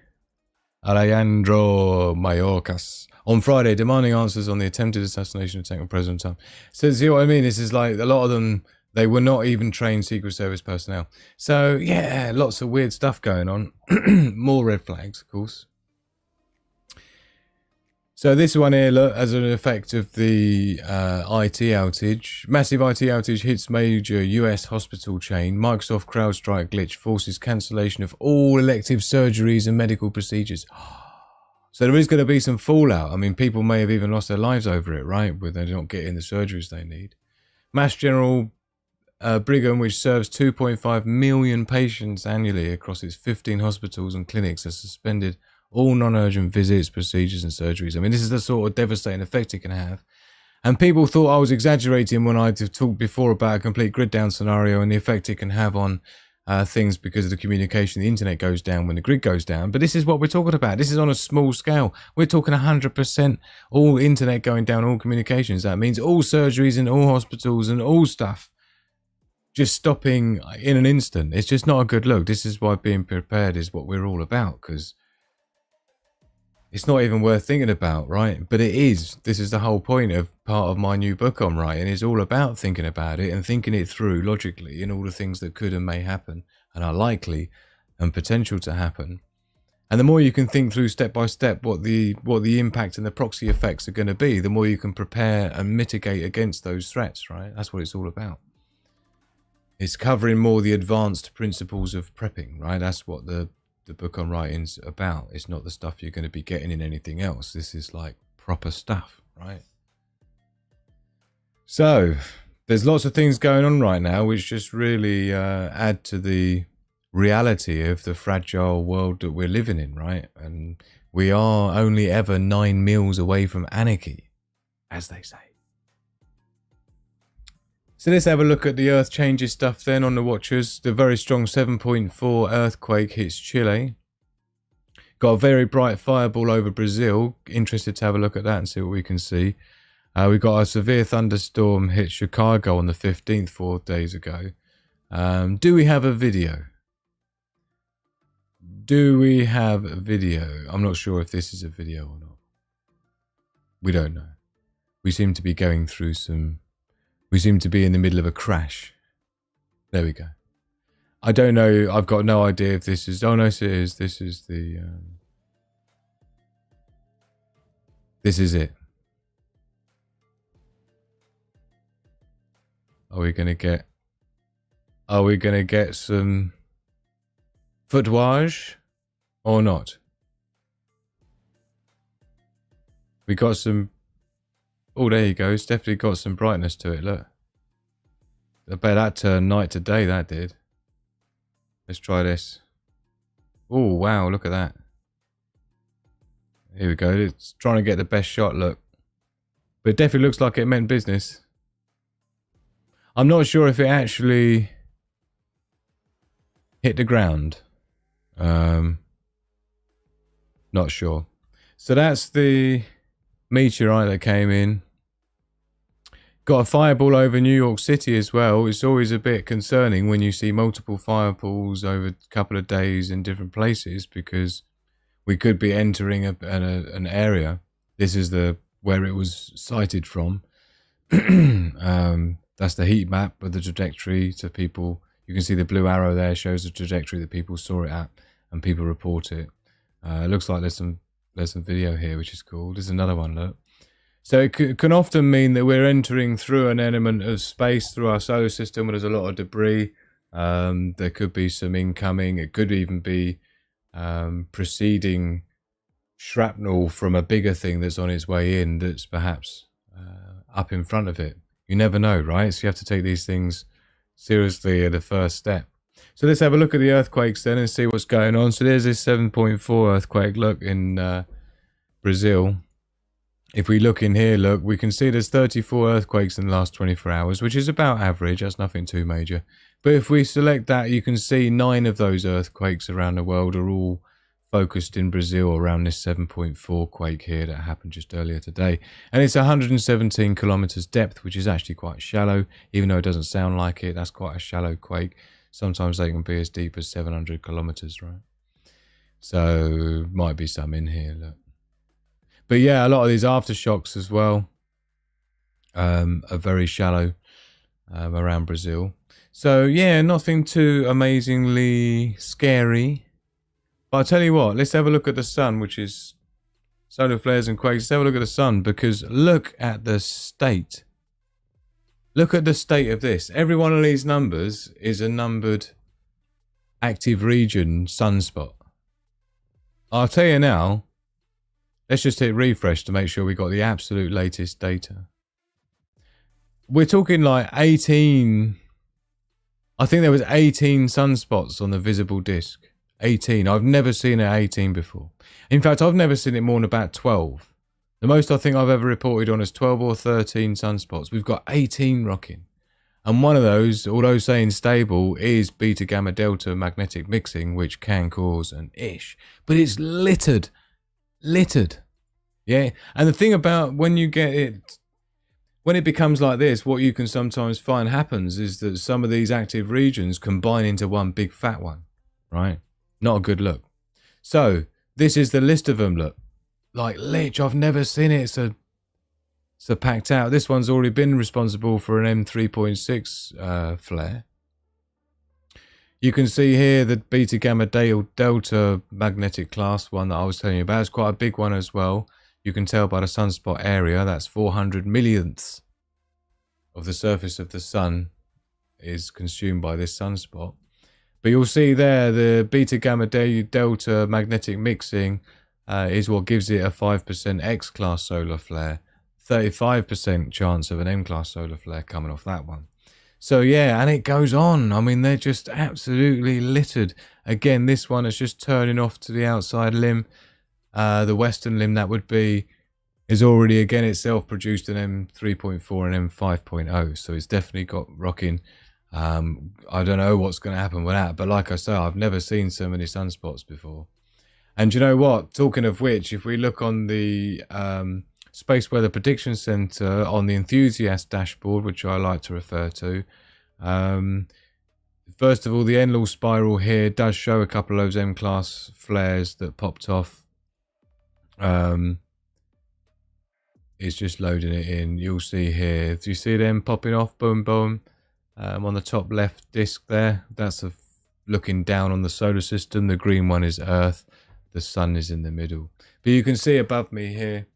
Alejandro Mayorkas on Friday demanding answers on the attempted assassination attempt on President Trump. So see what I mean? This is like a lot of them, they were not even trained Secret Service personnel. So yeah, lots of weird stuff going on. More red flags, of course. So this one here, look, as an effect of the IT outage, massive IT outage hits major US hospital chain. Microsoft CrowdStrike glitch forces cancellation of all elective surgeries and medical procedures. So there is going to be some fallout. I mean, people may have even lost their lives over it, right? But they're not getting the surgeries they need. Mass General Brigham, which serves 2.5 million patients annually across its 15 hospitals and clinics, has suspended all non-urgent visits, procedures and surgeries. I mean, this is the sort of devastating effect it can have. And people thought I was exaggerating when I talked before about a complete grid down scenario and the effect it can have on things because of the communication. The internet goes down when the grid goes down. But this is what we're talking about. This is on a small scale. We're talking 100% all internet going down, all communications. That means all surgeries in all hospitals and all stuff just stopping in an instant. It's just not a good look. This is why being prepared is what we're all about, because it's not even worth thinking about, right? But it is. This is the whole point of part of my new book I'm writing. It's all about thinking about it and thinking it through logically and all the things that could and may happen and are likely and potential to happen. And the more you can think through step by step what the impact and the proxy effects are going to be, the more you can prepare and mitigate against those threats, right? That's what it's all about. It's covering more the advanced principles of prepping, right? That's what the book I'm writing's about. It's not the stuff you're going to be getting in anything else. This is like proper stuff, right? So there's lots of things going on right now which just really add to the reality of the fragile world that we're living in, right? And we are only ever 9 meals away from anarchy, as they say. So let's have a look at the Earth changes stuff then on the watchers. The very strong 7.4 earthquake hits Chile. Got a very bright fireball over Brazil. Interested to have a look at that and see what we can see. We got a severe thunderstorm hit Chicago on the 15th, 4 days ago. Do we have a video? Do we have a video? I'm not sure if this is a video or not. We don't know. We seem to be going through some... We seem to be in the middle of a crash. There we go. I don't know. I've got no idea if this is... Oh, no, it is. This is the... This is it. Are we going to get... Are we going to get some footage or not? We got some... Oh, there you go. It's definitely got some brightness to it. Look. I bet that turned night to day, that did. Let's try this. Oh, wow. Look at that. Here we go. It's trying to get the best shot, look. But it definitely looks like it meant business. I'm not sure if it actually hit the ground. Not sure. So that's the meteorite that came in. Got a fireball over New York City as well. It's always a bit concerning when you see multiple fireballs over a couple of days in different places, because we could be entering an area. This is the where it was sighted from. That's the heat map of the trajectory to people. You can see the blue arrow there shows the trajectory that people saw it at, and people report it. It looks like there's some video here, which is cool. There's another one, look. So it can often mean that we're entering through an element of space through our solar system where there's a lot of debris. There could be some incoming. It could even be preceding shrapnel from a bigger thing that's on its way in that's perhaps up in front of it. You never know, right? So you have to take these things seriously at the first step. So let's have a look at the earthquakes then and see what's going on. So there's this 7.4 earthquake, look, in Brazil. If we look in here, look, we can see there's 34 earthquakes in the last 24 hours, which is about average. That's nothing too major. But if we select that, you can see 9 of those earthquakes around the world are all focused in Brazil around this 7.4 quake here that happened just earlier today. And it's 117 kilometers depth, which is actually quite shallow, even though it doesn't sound like it. That's quite a shallow quake. Sometimes they can be as deep as 700 kilometers, right? So might be some in here, look. But yeah, a lot of these aftershocks as well are very shallow around Brazil. So yeah, nothing too amazingly scary. But I'll tell you what, let's have a look at the sun, which is solar flares and quakes. Let's have a look at the sun, because look at the state. Look at the state of this. Every one of these numbers is a numbered active region sunspot. I'll tell you now, let's just hit refresh to make sure we got the absolute latest data. We're talking like 18, I think there was 18 sunspots on the visible disk. 18. I've never seen it 18 before. In fact, I've never seen it more than about 12. The most I think I've ever reported on is 12 or 13 sunspots. We've got 18 rocking. And one of those, although saying stable, is beta gamma delta magnetic mixing, which can cause an ish. But it's littered. Littered. Yeah. And the thing about when you get it, when it becomes like this, what you can sometimes find happens is that some of these active regions combine into one big fat one. Right? Not a good look. So this is the list of them, look. Like, lich, I've never seen it so packed out. This one's already been responsible for an M3.6 flare. You can see here the beta gamma delta magnetic class one that I was telling you about. It's quite a big one as well. You can tell by the sunspot area, that's 400 millionths of the surface of the sun is consumed by this sunspot. But you'll see there the beta gamma delta magnetic mixing is what gives it a 5% X-class solar flare. 35% chance of an M-class solar flare coming off that one. So yeah, and it goes on. I mean, they're just absolutely littered. Again, this one is just turning off to the outside limb. The western limb, that would be, is already again itself produced an M3.4 and M5.0. So it's definitely got rocking. I don't know what's going to happen with that, but like I say, I've never seen so many sunspots before. And you know what, talking of which, if we look on the Space Weather Prediction Center on the enthusiast dashboard, which I like to refer to, first of all, the Enlil spiral here does show a couple of those M-class flares that popped off. It's just loading it in. You'll see here, do you see them popping off? Boom, boom. On the top left disk there, that's looking down on the solar system. The green one is Earth. The sun is in the middle. But you can see above me here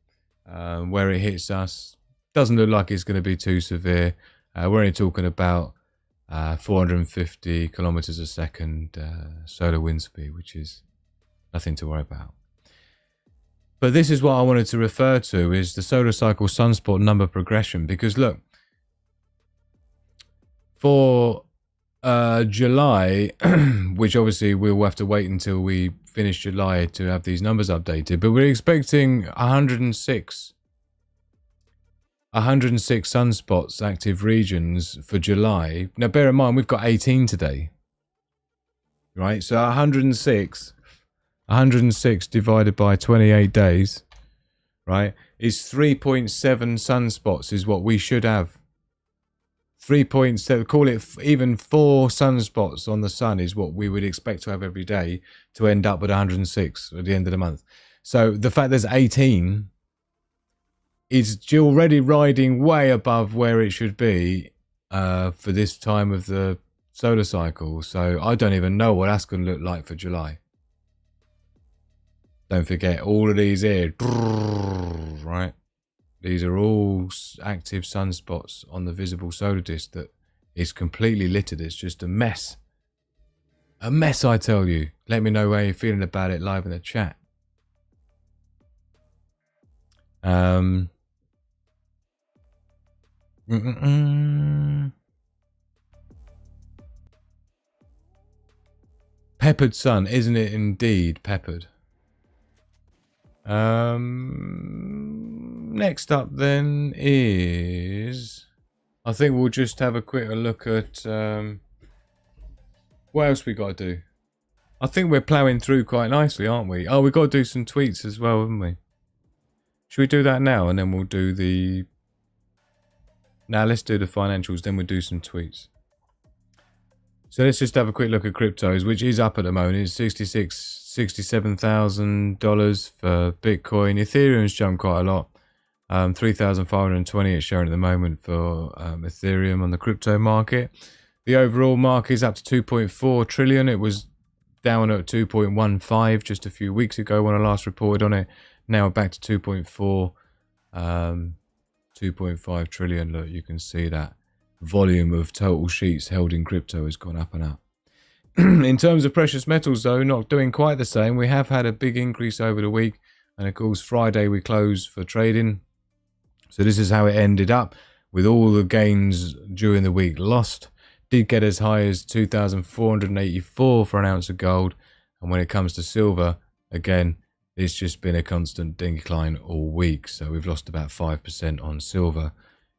where it hits us. Doesn't look like it's going to be too severe. We're only talking about 450 kilometers a second solar wind speed, which is nothing to worry about. But this is what I wanted to refer to, is the solar cycle sunspot number progression. Because look, for July, which obviously we'll have to wait until we finish July to have these numbers updated, but we're expecting 106 sunspots, active regions for July. Now bear in mind, we've got 18 today, right? So 106 divided by 28 days, right, is 3.7 sunspots is what we should have. 3.7, call it even 4 sunspots on the sun is what we would expect to have every day to end up with 106 at the end of the month. So the fact there's 18 is already riding way above where it should be for this time of the solar cycle. So I don't even know what that's going to look like for July. Don't forget all of these here, right? These are all active sunspots on the visible solar disk that is completely littered. It's just a mess. A mess, I tell you. Let me know how you're feeling about it live in the chat. Peppered sun, isn't it indeed peppered? Next up then is, I think we'll just have a quick look at what else we got to do. I think we're ploughing through quite nicely, aren't we? Oh, we've got to do some tweets as well, haven't we? Should we do that now, and then we'll do the... Now let's do the financials, then we'll do some tweets. So let's just have a quick look at cryptos, which is up at the moment. It's $67,000 for Bitcoin. Ethereum's jumped quite a lot. 3,520 it's showing at the moment for Ethereum on the crypto market. The overall market is up to 2.4 trillion. It was down at 2.15 just a few weeks ago when I last reported on it. Now back to 2.4, 2.5 trillion. Look, you can see that volume of total sheets held in crypto has gone up and up. In terms of precious metals, though, not doing quite the same. We have had a big increase over the week, and of course Friday we closed for trading. So this is how it ended up, with all the gains during the week lost. Did get as high as 2,484 for an ounce of gold, and when it comes to silver, again, it's just been a constant decline all week. So we've lost about 5% on silver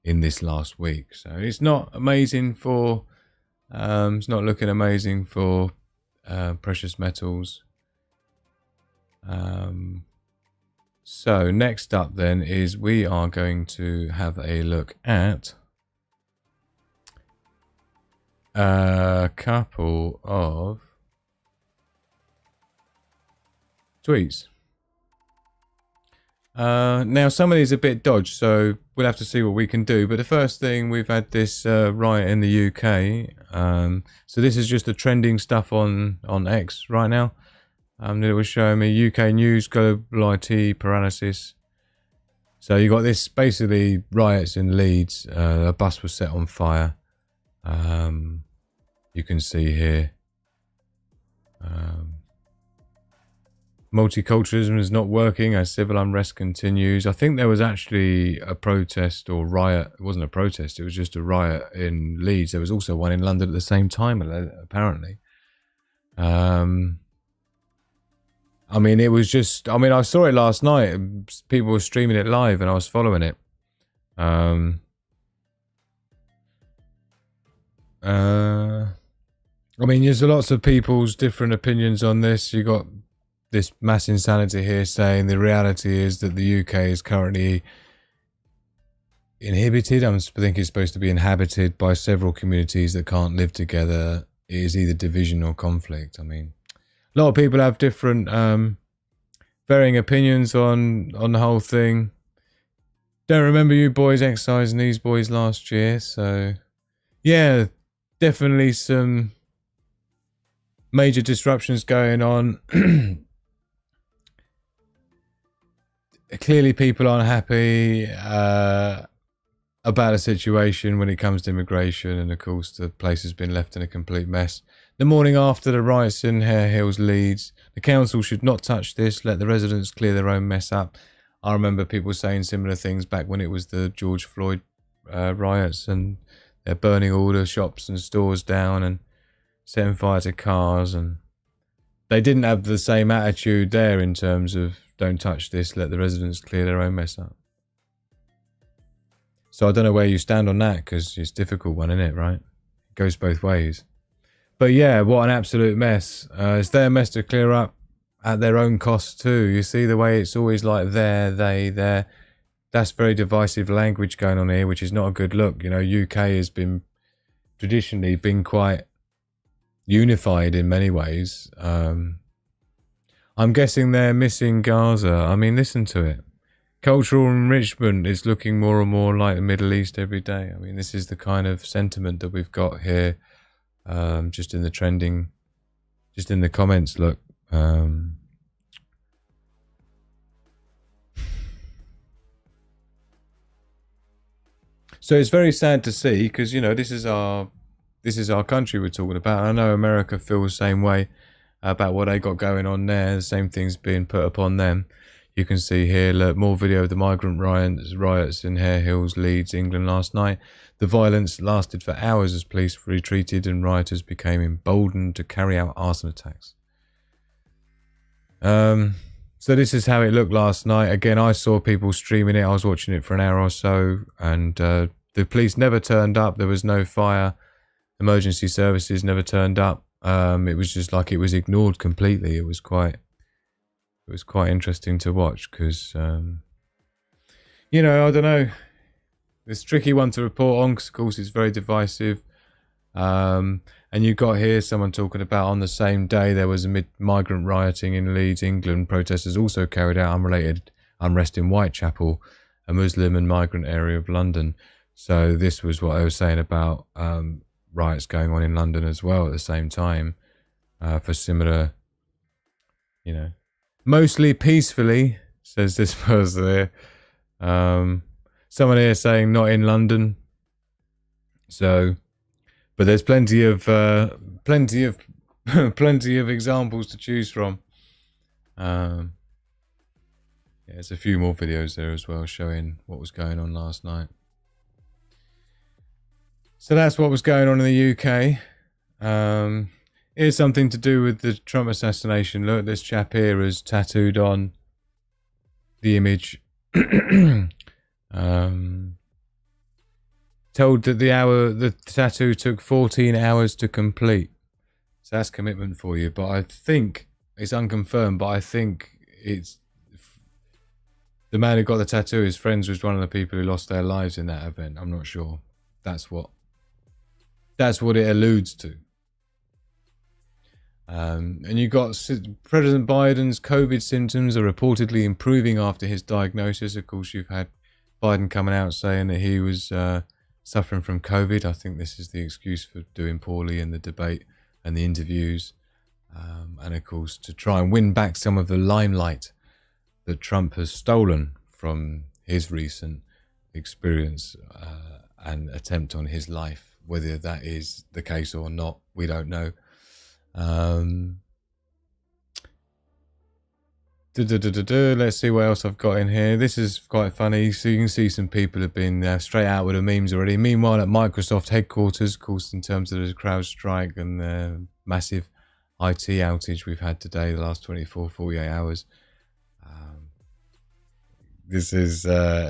in this last week. So it's not amazing for, it's not looking amazing for precious metals. So next up then is we are going to have a look at a couple of tweets. Now some of these are a bit dodged, so we'll have to see what we can do. But the first thing, we've had this riot in the UK. So this is just the trending stuff on X right now. It was showing me UK news, global IT paralysis. So you got this basically riots in Leeds. A bus was set on fire. You can see here. Multiculturalism is not working as civil unrest continues. I think there was actually a protest or riot. It wasn't a protest, it was just a riot in Leeds. There was also one in London at the same time, apparently. I mean, it was just... I mean, I saw it last night. People were streaming it live and I was following it. I mean, there's lots of people's different opinions on this. You got this mass insanity here saying the reality is that the UK is currently inhibited. I think it's supposed to be inhabited by several communities that can't live together. It is either division or conflict. I mean, a lot of people have different varying opinions on the whole thing. Don't remember you boys exercising these boys last year, so yeah, definitely some major disruptions going on. Clearly people aren't happy about the situation when it comes to immigration, and of course the place has been left in a complete mess. The morning after the riots in Hare Hills, Leeds, the council should not touch this, let the residents clear their own mess up. I remember people saying similar things back when it was the George Floyd riots, and they're burning all the shops and stores down and setting fire to cars, and they didn't have the same attitude there in terms of don't touch this, let the residents clear their own mess up. So I don't know where you stand on that, because it's a difficult one, isn't it, right? It goes both ways. But yeah, what an absolute mess. It's their mess to clear up at their own cost too. You see the way it's always like there. That's very divisive language going on here, which is not a good look. You know, UK has been traditionally been quite unified in many ways. I'm guessing they're missing Gaza. I mean, listen to it. cultural enrichment is looking more and more like the Middle East every day. I mean, this is the kind of sentiment that we've got here, just in the trending, just in the comments. Look, so it's very sad to see, because, you know, this is our country we're talking about. I know America feels the same way about what they got going on there. The same things being put upon them. You can see here, look, more video of the migrant riots in Hare Hills, Leeds, England last night. The violence lasted for hours as police retreated and rioters became emboldened to carry out arson attacks. So this is how it looked last night. Again, I saw people streaming it. I was watching it for an hour or so, and the police never turned up. There was no fire. Emergency services never turned up. It was just like it was ignored completely. It was quite interesting to watch, because you know, I don't know, it's a tricky one to report on because of course it's very divisive. And you got here someone talking about on the same day there was a migrant rioting in Leeds, England. Protesters also carried out unrelated unrest in Whitechapel, a Muslim and migrant area of London. So this was what I was saying about riots going on in London as well at the same time, for similar, you know, mostly peacefully, says this person there. Someone here saying not in London. So, but there's plenty of plenty of examples to choose from. Yeah, there's a few more videos there as well showing what was going on last night. So that's what was going on in the UK. Here's something to do with the Trump assassination. Look, this chap here has tattooed on the image. Told that the tattoo took 14 hours to complete. So that's commitment for you. But I think it's unconfirmed, but I think it's the man who got the tattoo, his friends, was one of the people who lost their lives in that event. I'm not sure. That's what it alludes to. And you got President Biden's COVID symptoms are reportedly improving after his diagnosis. Of course, you've had Biden coming out saying that he was suffering from COVID. I think this is the excuse for doing poorly in the debate and the interviews. And of course, to try and win back some of the limelight that Trump has stolen from his recent experience and attempt on his life. Whether that is the case or not, we don't know. Let's see what else I've got in here. This is quite funny. So you can see some people have been straight out with the memes already. Meanwhile, at Microsoft headquarters, of course, in terms of the crowd strike and the massive IT outage we've had today, the last 48 hours. This is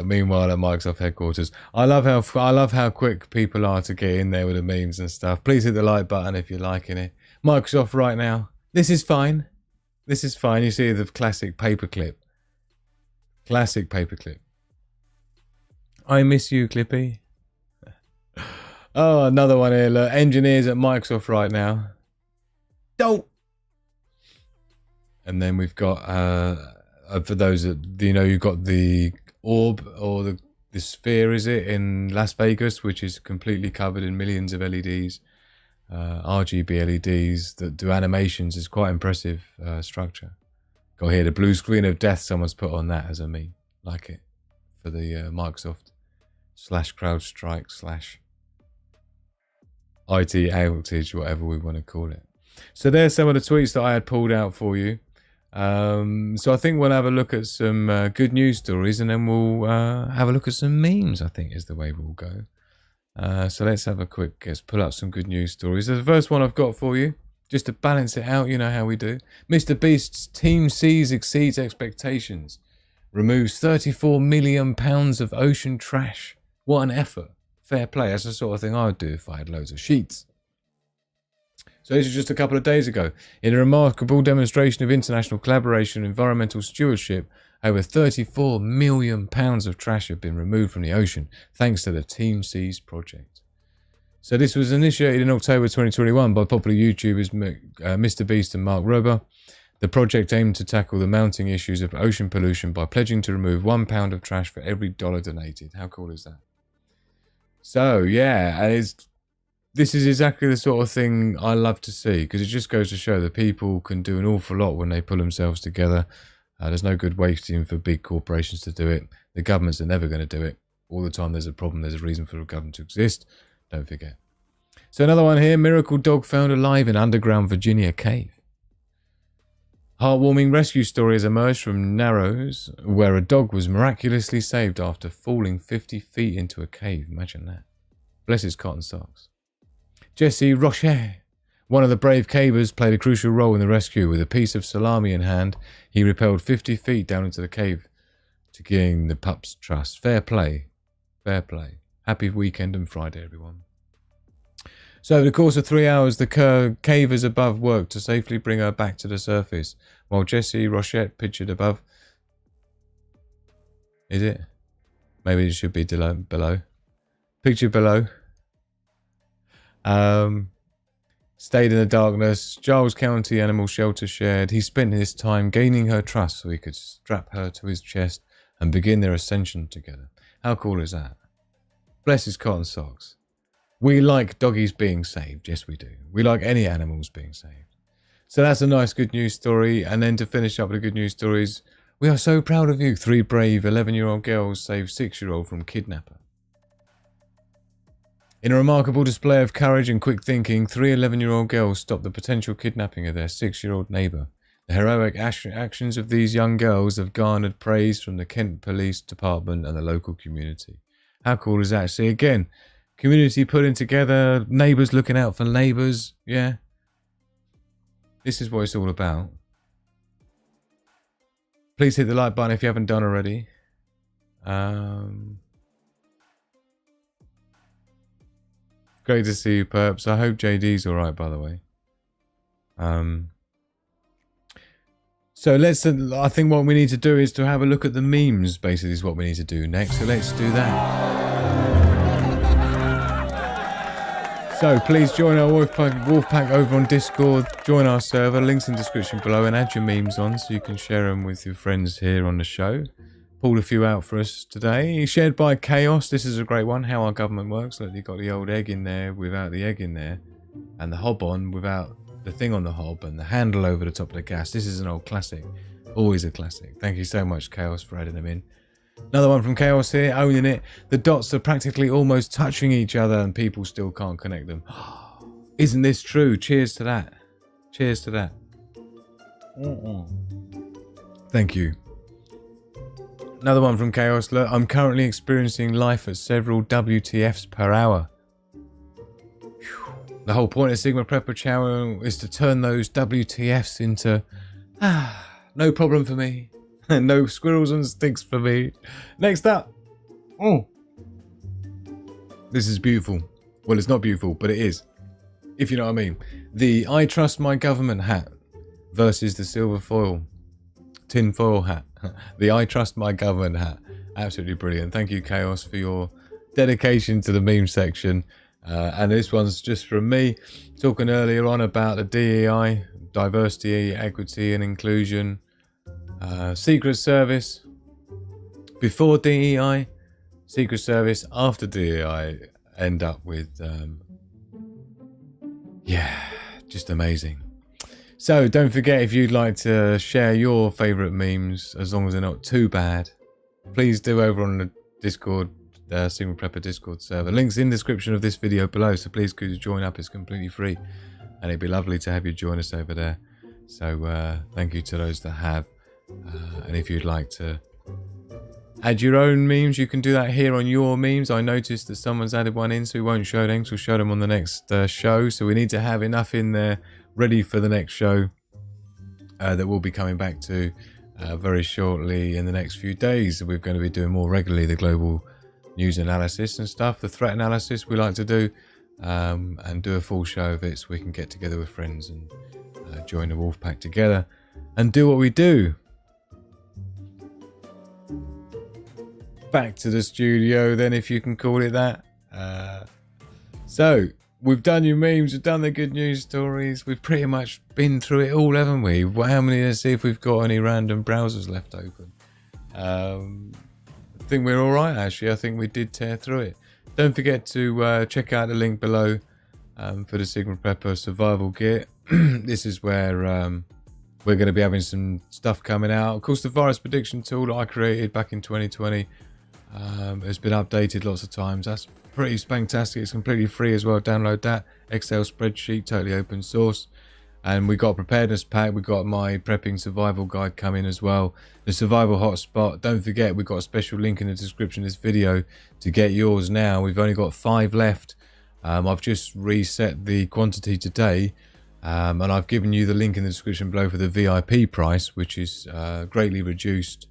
meanwhile at Microsoft headquarters. I love how quick people are to get in there with the memes and stuff. Please hit the like button if you're liking it. Microsoft right now. This is fine. This is fine. You see the classic paperclip. Classic paperclip. I miss you, Clippy. Oh, another one here. Look, engineers at Microsoft right now. Don't. And then we've got, for those that, you know, you've got the orb or the sphere, is it, in Las Vegas, which is completely covered in millions of LEDs. RGB LEDs that do animations. Is quite impressive structure. Got here the blue screen of death someone's put on that as a meme. Like it for the Microsoft /CrowdStrike /IT outage, whatever we want to call it. So there's some of the tweets that I had pulled out for you. So I think we'll have a look at some good news stories, and then we'll have a look at some memes, I think is the way we'll go. So let's pull up some good news stories. The first one I've got for you, just to balance it out, you know how we do. Mr. Beast's Team Seas exceeds expectations. Removes 34 million pounds of ocean trash. What an effort. Fair play. That's the sort of thing I would do if I had loads of sheets. So this is just a couple of days ago. In a remarkable demonstration of international collaboration and environmental stewardship, over 34 million pounds of trash have been removed from the ocean, thanks to the Team Seas project. So this was initiated in October 2021 by popular YouTubers Mr. Beast and Mark Rober. The project aimed to tackle the mounting issues of ocean pollution by pledging to remove £1 of trash for every dollar donated. How cool is that? So, yeah, and this is exactly the sort of thing I love to see, because it just goes to show that people can do an awful lot when they pull themselves together. There's no good waiting for big corporations to do it. The governments are never going to do it. All the time there's a problem, there's a reason for a government to exist. Don't forget. So another one here, miracle dog found alive in underground Virginia cave. Heartwarming rescue story has emerged from Narrows, where a dog was miraculously saved after falling 50 feet into a cave. Imagine that. Bless his cotton socks. Jesse Rocher, one of the brave cavers, played a crucial role in the rescue. With a piece of salami in hand, he rappelled 50 feet down into the cave to gain the pup's trust. Fair play. Fair play. Happy weekend and Friday, everyone. So, over the course of 3 hours, the cavers above worked to safely bring her back to the surface, while Jesse Rochette pictured above. Is it? Maybe it should be below. Picture below. Stayed in the darkness. Giles County Animal Shelter shared. He spent his time gaining her trust so he could strap her to his chest and begin their ascension together. How cool is that? Bless his cotton socks. We like doggies being saved. Yes, we do. We like any animals being saved. So that's a nice good news story. And then to finish up with the good news stories, we are so proud of you. 3 brave 11-year-old girls saved 6-year-old from kidnapper. In a remarkable display of courage and quick thinking, 3 11-year-old girls stopped the potential kidnapping of their 6-year-old neighbour. The heroic actions of these young girls have garnered praise from the Kent Police Department and the local community. How cool is that? See, again, community putting together, neighbours looking out for neighbours, yeah. This is what it's all about. Please hit the like button if you haven't done already. Great to see you, Perps. I hope JD's alright, by the way. So I think what we need to do is to have a look at the memes, basically, is what we need to do next. So let's do that. So please join our Wolfpack over on Discord. Join our server. Links in the description below, and add your memes on so you can share them with your friends here on the show. Pulled a few out for us today. Shared by Chaos. This is a great one. How our government works. Look, you've got the old egg in there without the egg in there, and the hob on without the thing on the hob, and the handle over the top of the gas. This is an old classic. Always a classic. Thank you so much, Chaos, for adding them in. Another one from Chaos here, owning it. The dots are practically almost touching each other and people still can't connect them. Isn't this true? Cheers to that. Cheers to that. Thank you. Another one from Chaos. Look, I'm currently experiencing life at several WTFs per hour. The whole point of Sigma Prepper Chow is to turn those WTFs into no problem for me. No squirrels and sticks for me. Next up. This is beautiful. Well, it's not beautiful, but it is. If you know what I mean. The I trust my government hat versus the silver foil, tin foil hat. The I trust my government hat. Absolutely brilliant. Thank you, Chaos, for your dedication to the meme section. And this one's just from me. Talking earlier on about the DEI, diversity, equity and inclusion. Secret Service before DEI, Secret Service after DEI end up with just amazing. So don't forget, if you'd like to share your favourite memes, as long as they're not too bad, please do over on the Discord, the Sigma Prepper Discord server. Links in the description of this video below, so please could you join up. It's completely free and it'd be lovely to have you join us over there. So thank you to those that have. And if you'd like to add your own memes, you can do that here on your memes. I noticed that someone's added one in, so we won't show them, so we'll show them on the next show. So we need to have enough in there ready for the next show that we'll be coming back to very shortly in the next few days. We're going to be doing more regularly the global news analysis and stuff, the threat analysis we like to do, and do a full show of it so we can get together with friends and join the Wolfpack together and do what we do. Back to the studio then, if you can call it that. So we've done your memes, we've done the good news stories. We've pretty much been through it all, haven't we? Well, how many? Let's see if we've got any random browsers left open. I think we're all right, actually. I think we did tear through it. Don't forget to check out the link below for the Sigma Prepper survival gear. This is where we're going to be having some stuff coming out. Of course, the virus prediction tool that I created back in 2020 has been updated lots of times. That's pretty fantastic. It's completely free as well. Download that. Excel spreadsheet, totally open source. And we got a preparedness pack. We got my prepping survival guide coming as well. The survival hotspot. Don't forget, we've got a special link in the description of this video to get yours now. We've only got 5 left. I've just reset the quantity today. And I've given you the link in the description below for the VIP price, which is greatly reduced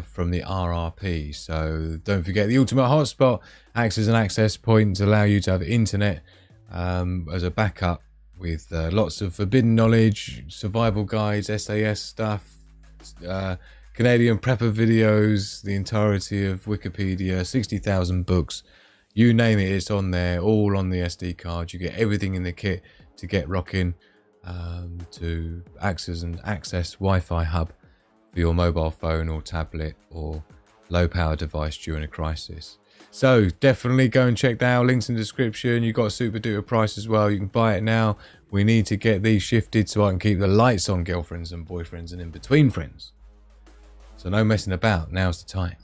from the RRP. So don't forget, the ultimate hotspot acts as an access point to allow you to have internet as a backup with lots of forbidden knowledge, survival guides, SAS stuff, Canadian prepper videos, the entirety of Wikipedia, 60,000 books, you name it, it's on there, all on the SD card. You get everything in the kit to get rocking, to access and access Wi-Fi hub for your mobile phone or tablet or low power device during a crisis. So definitely go and check that out. Links in the description. You've got a super duper price as well. You can buy it now. We need to get these shifted so I can keep the lights on, girlfriends and boyfriends and in between friends. So no messing about. Now's the time.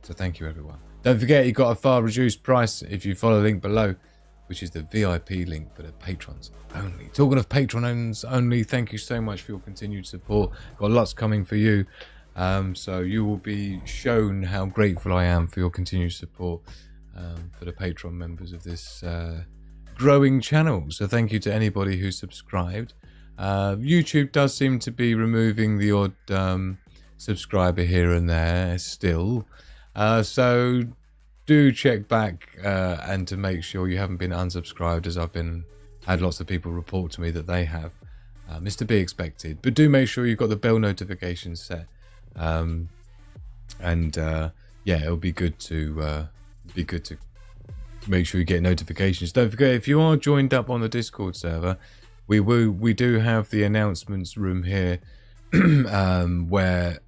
So thank you, everyone. Don't forget, you've got a far reduced price if you follow the link below, which is the VIP link for the patrons only. Talking of patrons only, thank you so much for your continued support. Got lots coming for you. So you will be shown how grateful I am for your continued support for the Patreon members of this growing channel. So thank you to anybody who subscribed. YouTube does seem to be removing the odd subscriber here and there still. So do check back and to make sure you haven't been unsubscribed, as I've had lots of people report to me that they have. It's to be expected, but do make sure you've got the bell notifications set. Yeah, it'll be good to make sure you get notifications. Don't forget, if you are joined up on the Discord server, we do have the announcements room here where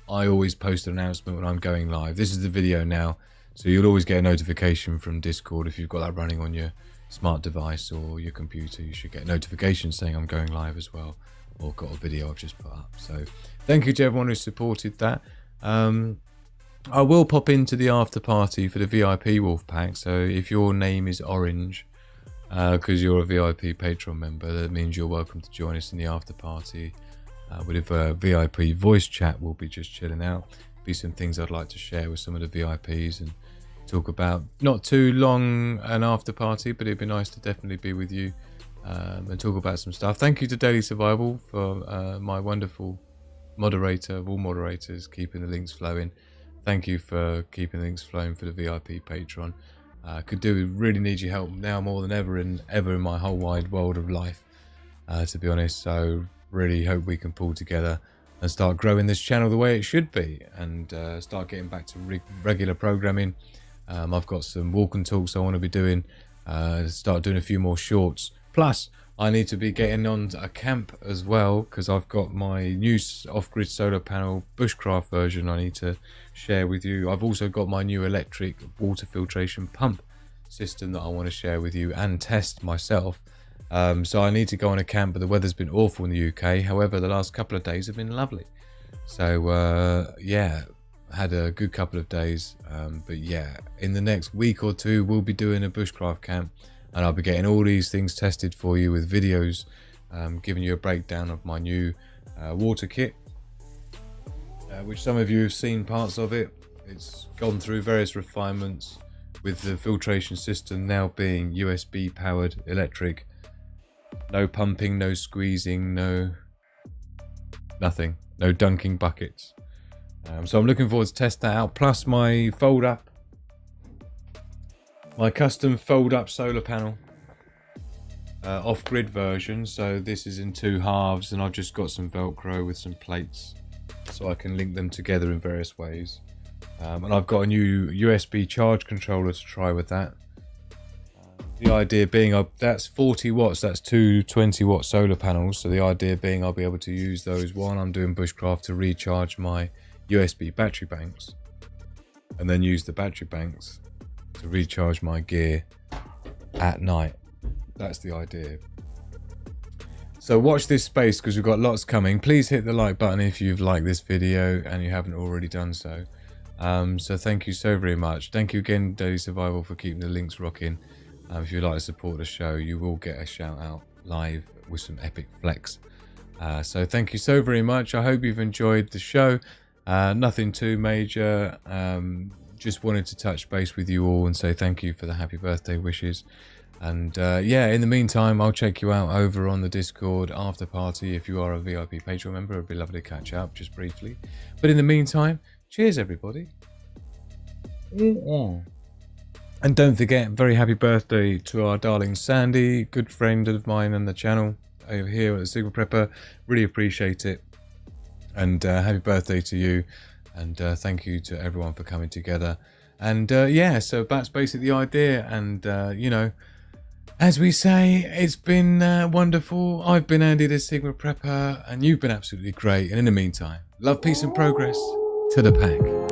I always post an announcement when I'm going live. This is the video now, so you'll always get a notification from Discord. If you've got that running on your smart device or your computer, you should get a notification saying I'm going live as well, or got a video I've just put up. So thank you to everyone who supported that. I will pop into the after party for the VIP Wolf Pack. So if your name is orange, because you're a VIP Patreon member, that means you're welcome to join us in the after party. With a VIP voice chat, we'll be just chilling out. Be some things I'd like to share with some of the VIPs and talk about. Not too long an after party, but it'd be nice to definitely be with you and talk about some stuff. Thank you to Daily Survival for my wonderful moderator of all moderators, keeping the links flowing. Thank you for keeping the links flowing for the VIP Patreon. Really need your help now more than ever in my whole wide world of life, to be honest. So really hope we can pull together and start growing this channel the way it should be, and start getting back to regular programming. I've got some walk and talks I want to be doing, start doing a few more shorts. Plus, I need to be getting on a camp as well, because I've got my new off-grid solar panel bushcraft version I need to share with you. I've also got my new electric water filtration pump system that I want to share with you and test myself. So I need to go on a camp, but the weather's been awful in the UK. However, the last couple of days have been lovely. So yeah, had a good couple of days. But yeah, in the next week or two, we'll be doing a bushcraft camp, and I'll be getting all these things tested for you with videos, giving you a breakdown of my new water kit, which some of you have seen parts of it. It's gone through various refinements, with the filtration system now being USB powered electric. No pumping, no squeezing, nothing, no dunking buckets. So I'm looking forward to test that out. Plus my custom fold up solar panel, off-grid version. So this is in 2 halves, and I've just got some Velcro with some plates so I can link them together in various ways. And I've got a new USB charge controller to try with that. The idea being, that's 40 watts, that's two 20-watt solar panels. So the idea being I'll be able to use those while I'm doing bushcraft to recharge my USB battery banks. And then use the battery banks to recharge my gear at night. That's the idea. So watch this space because we've got lots coming. Please hit the like button if you've liked this video and you haven't already done so. So thank you so very much. Thank you again, Daily Survival, for keeping the links rocking. If you'd like to support the show, you will get a shout out live with some epic flex. So thank you so very much. I hope you've enjoyed the show. Nothing too major. Just wanted to touch base with you all and say thank you for the happy birthday wishes. And yeah, in the meantime, I'll check you out over on the Discord after party. If you are a VIP Patreon member, it'd be lovely to catch up just briefly. But in the meantime, cheers everybody. And don't forget, very happy birthday to our darling Sandy, good friend of mine on the channel over here at the Sigma Prepper. Really appreciate it. And happy birthday to you. And thank you to everyone for coming together. And yeah, so that's basically the idea. And you know, as we say, it's been wonderful. I've been Andy the Sigma Prepper, and you've been absolutely great. And in the meantime, love, peace and progress to the pack.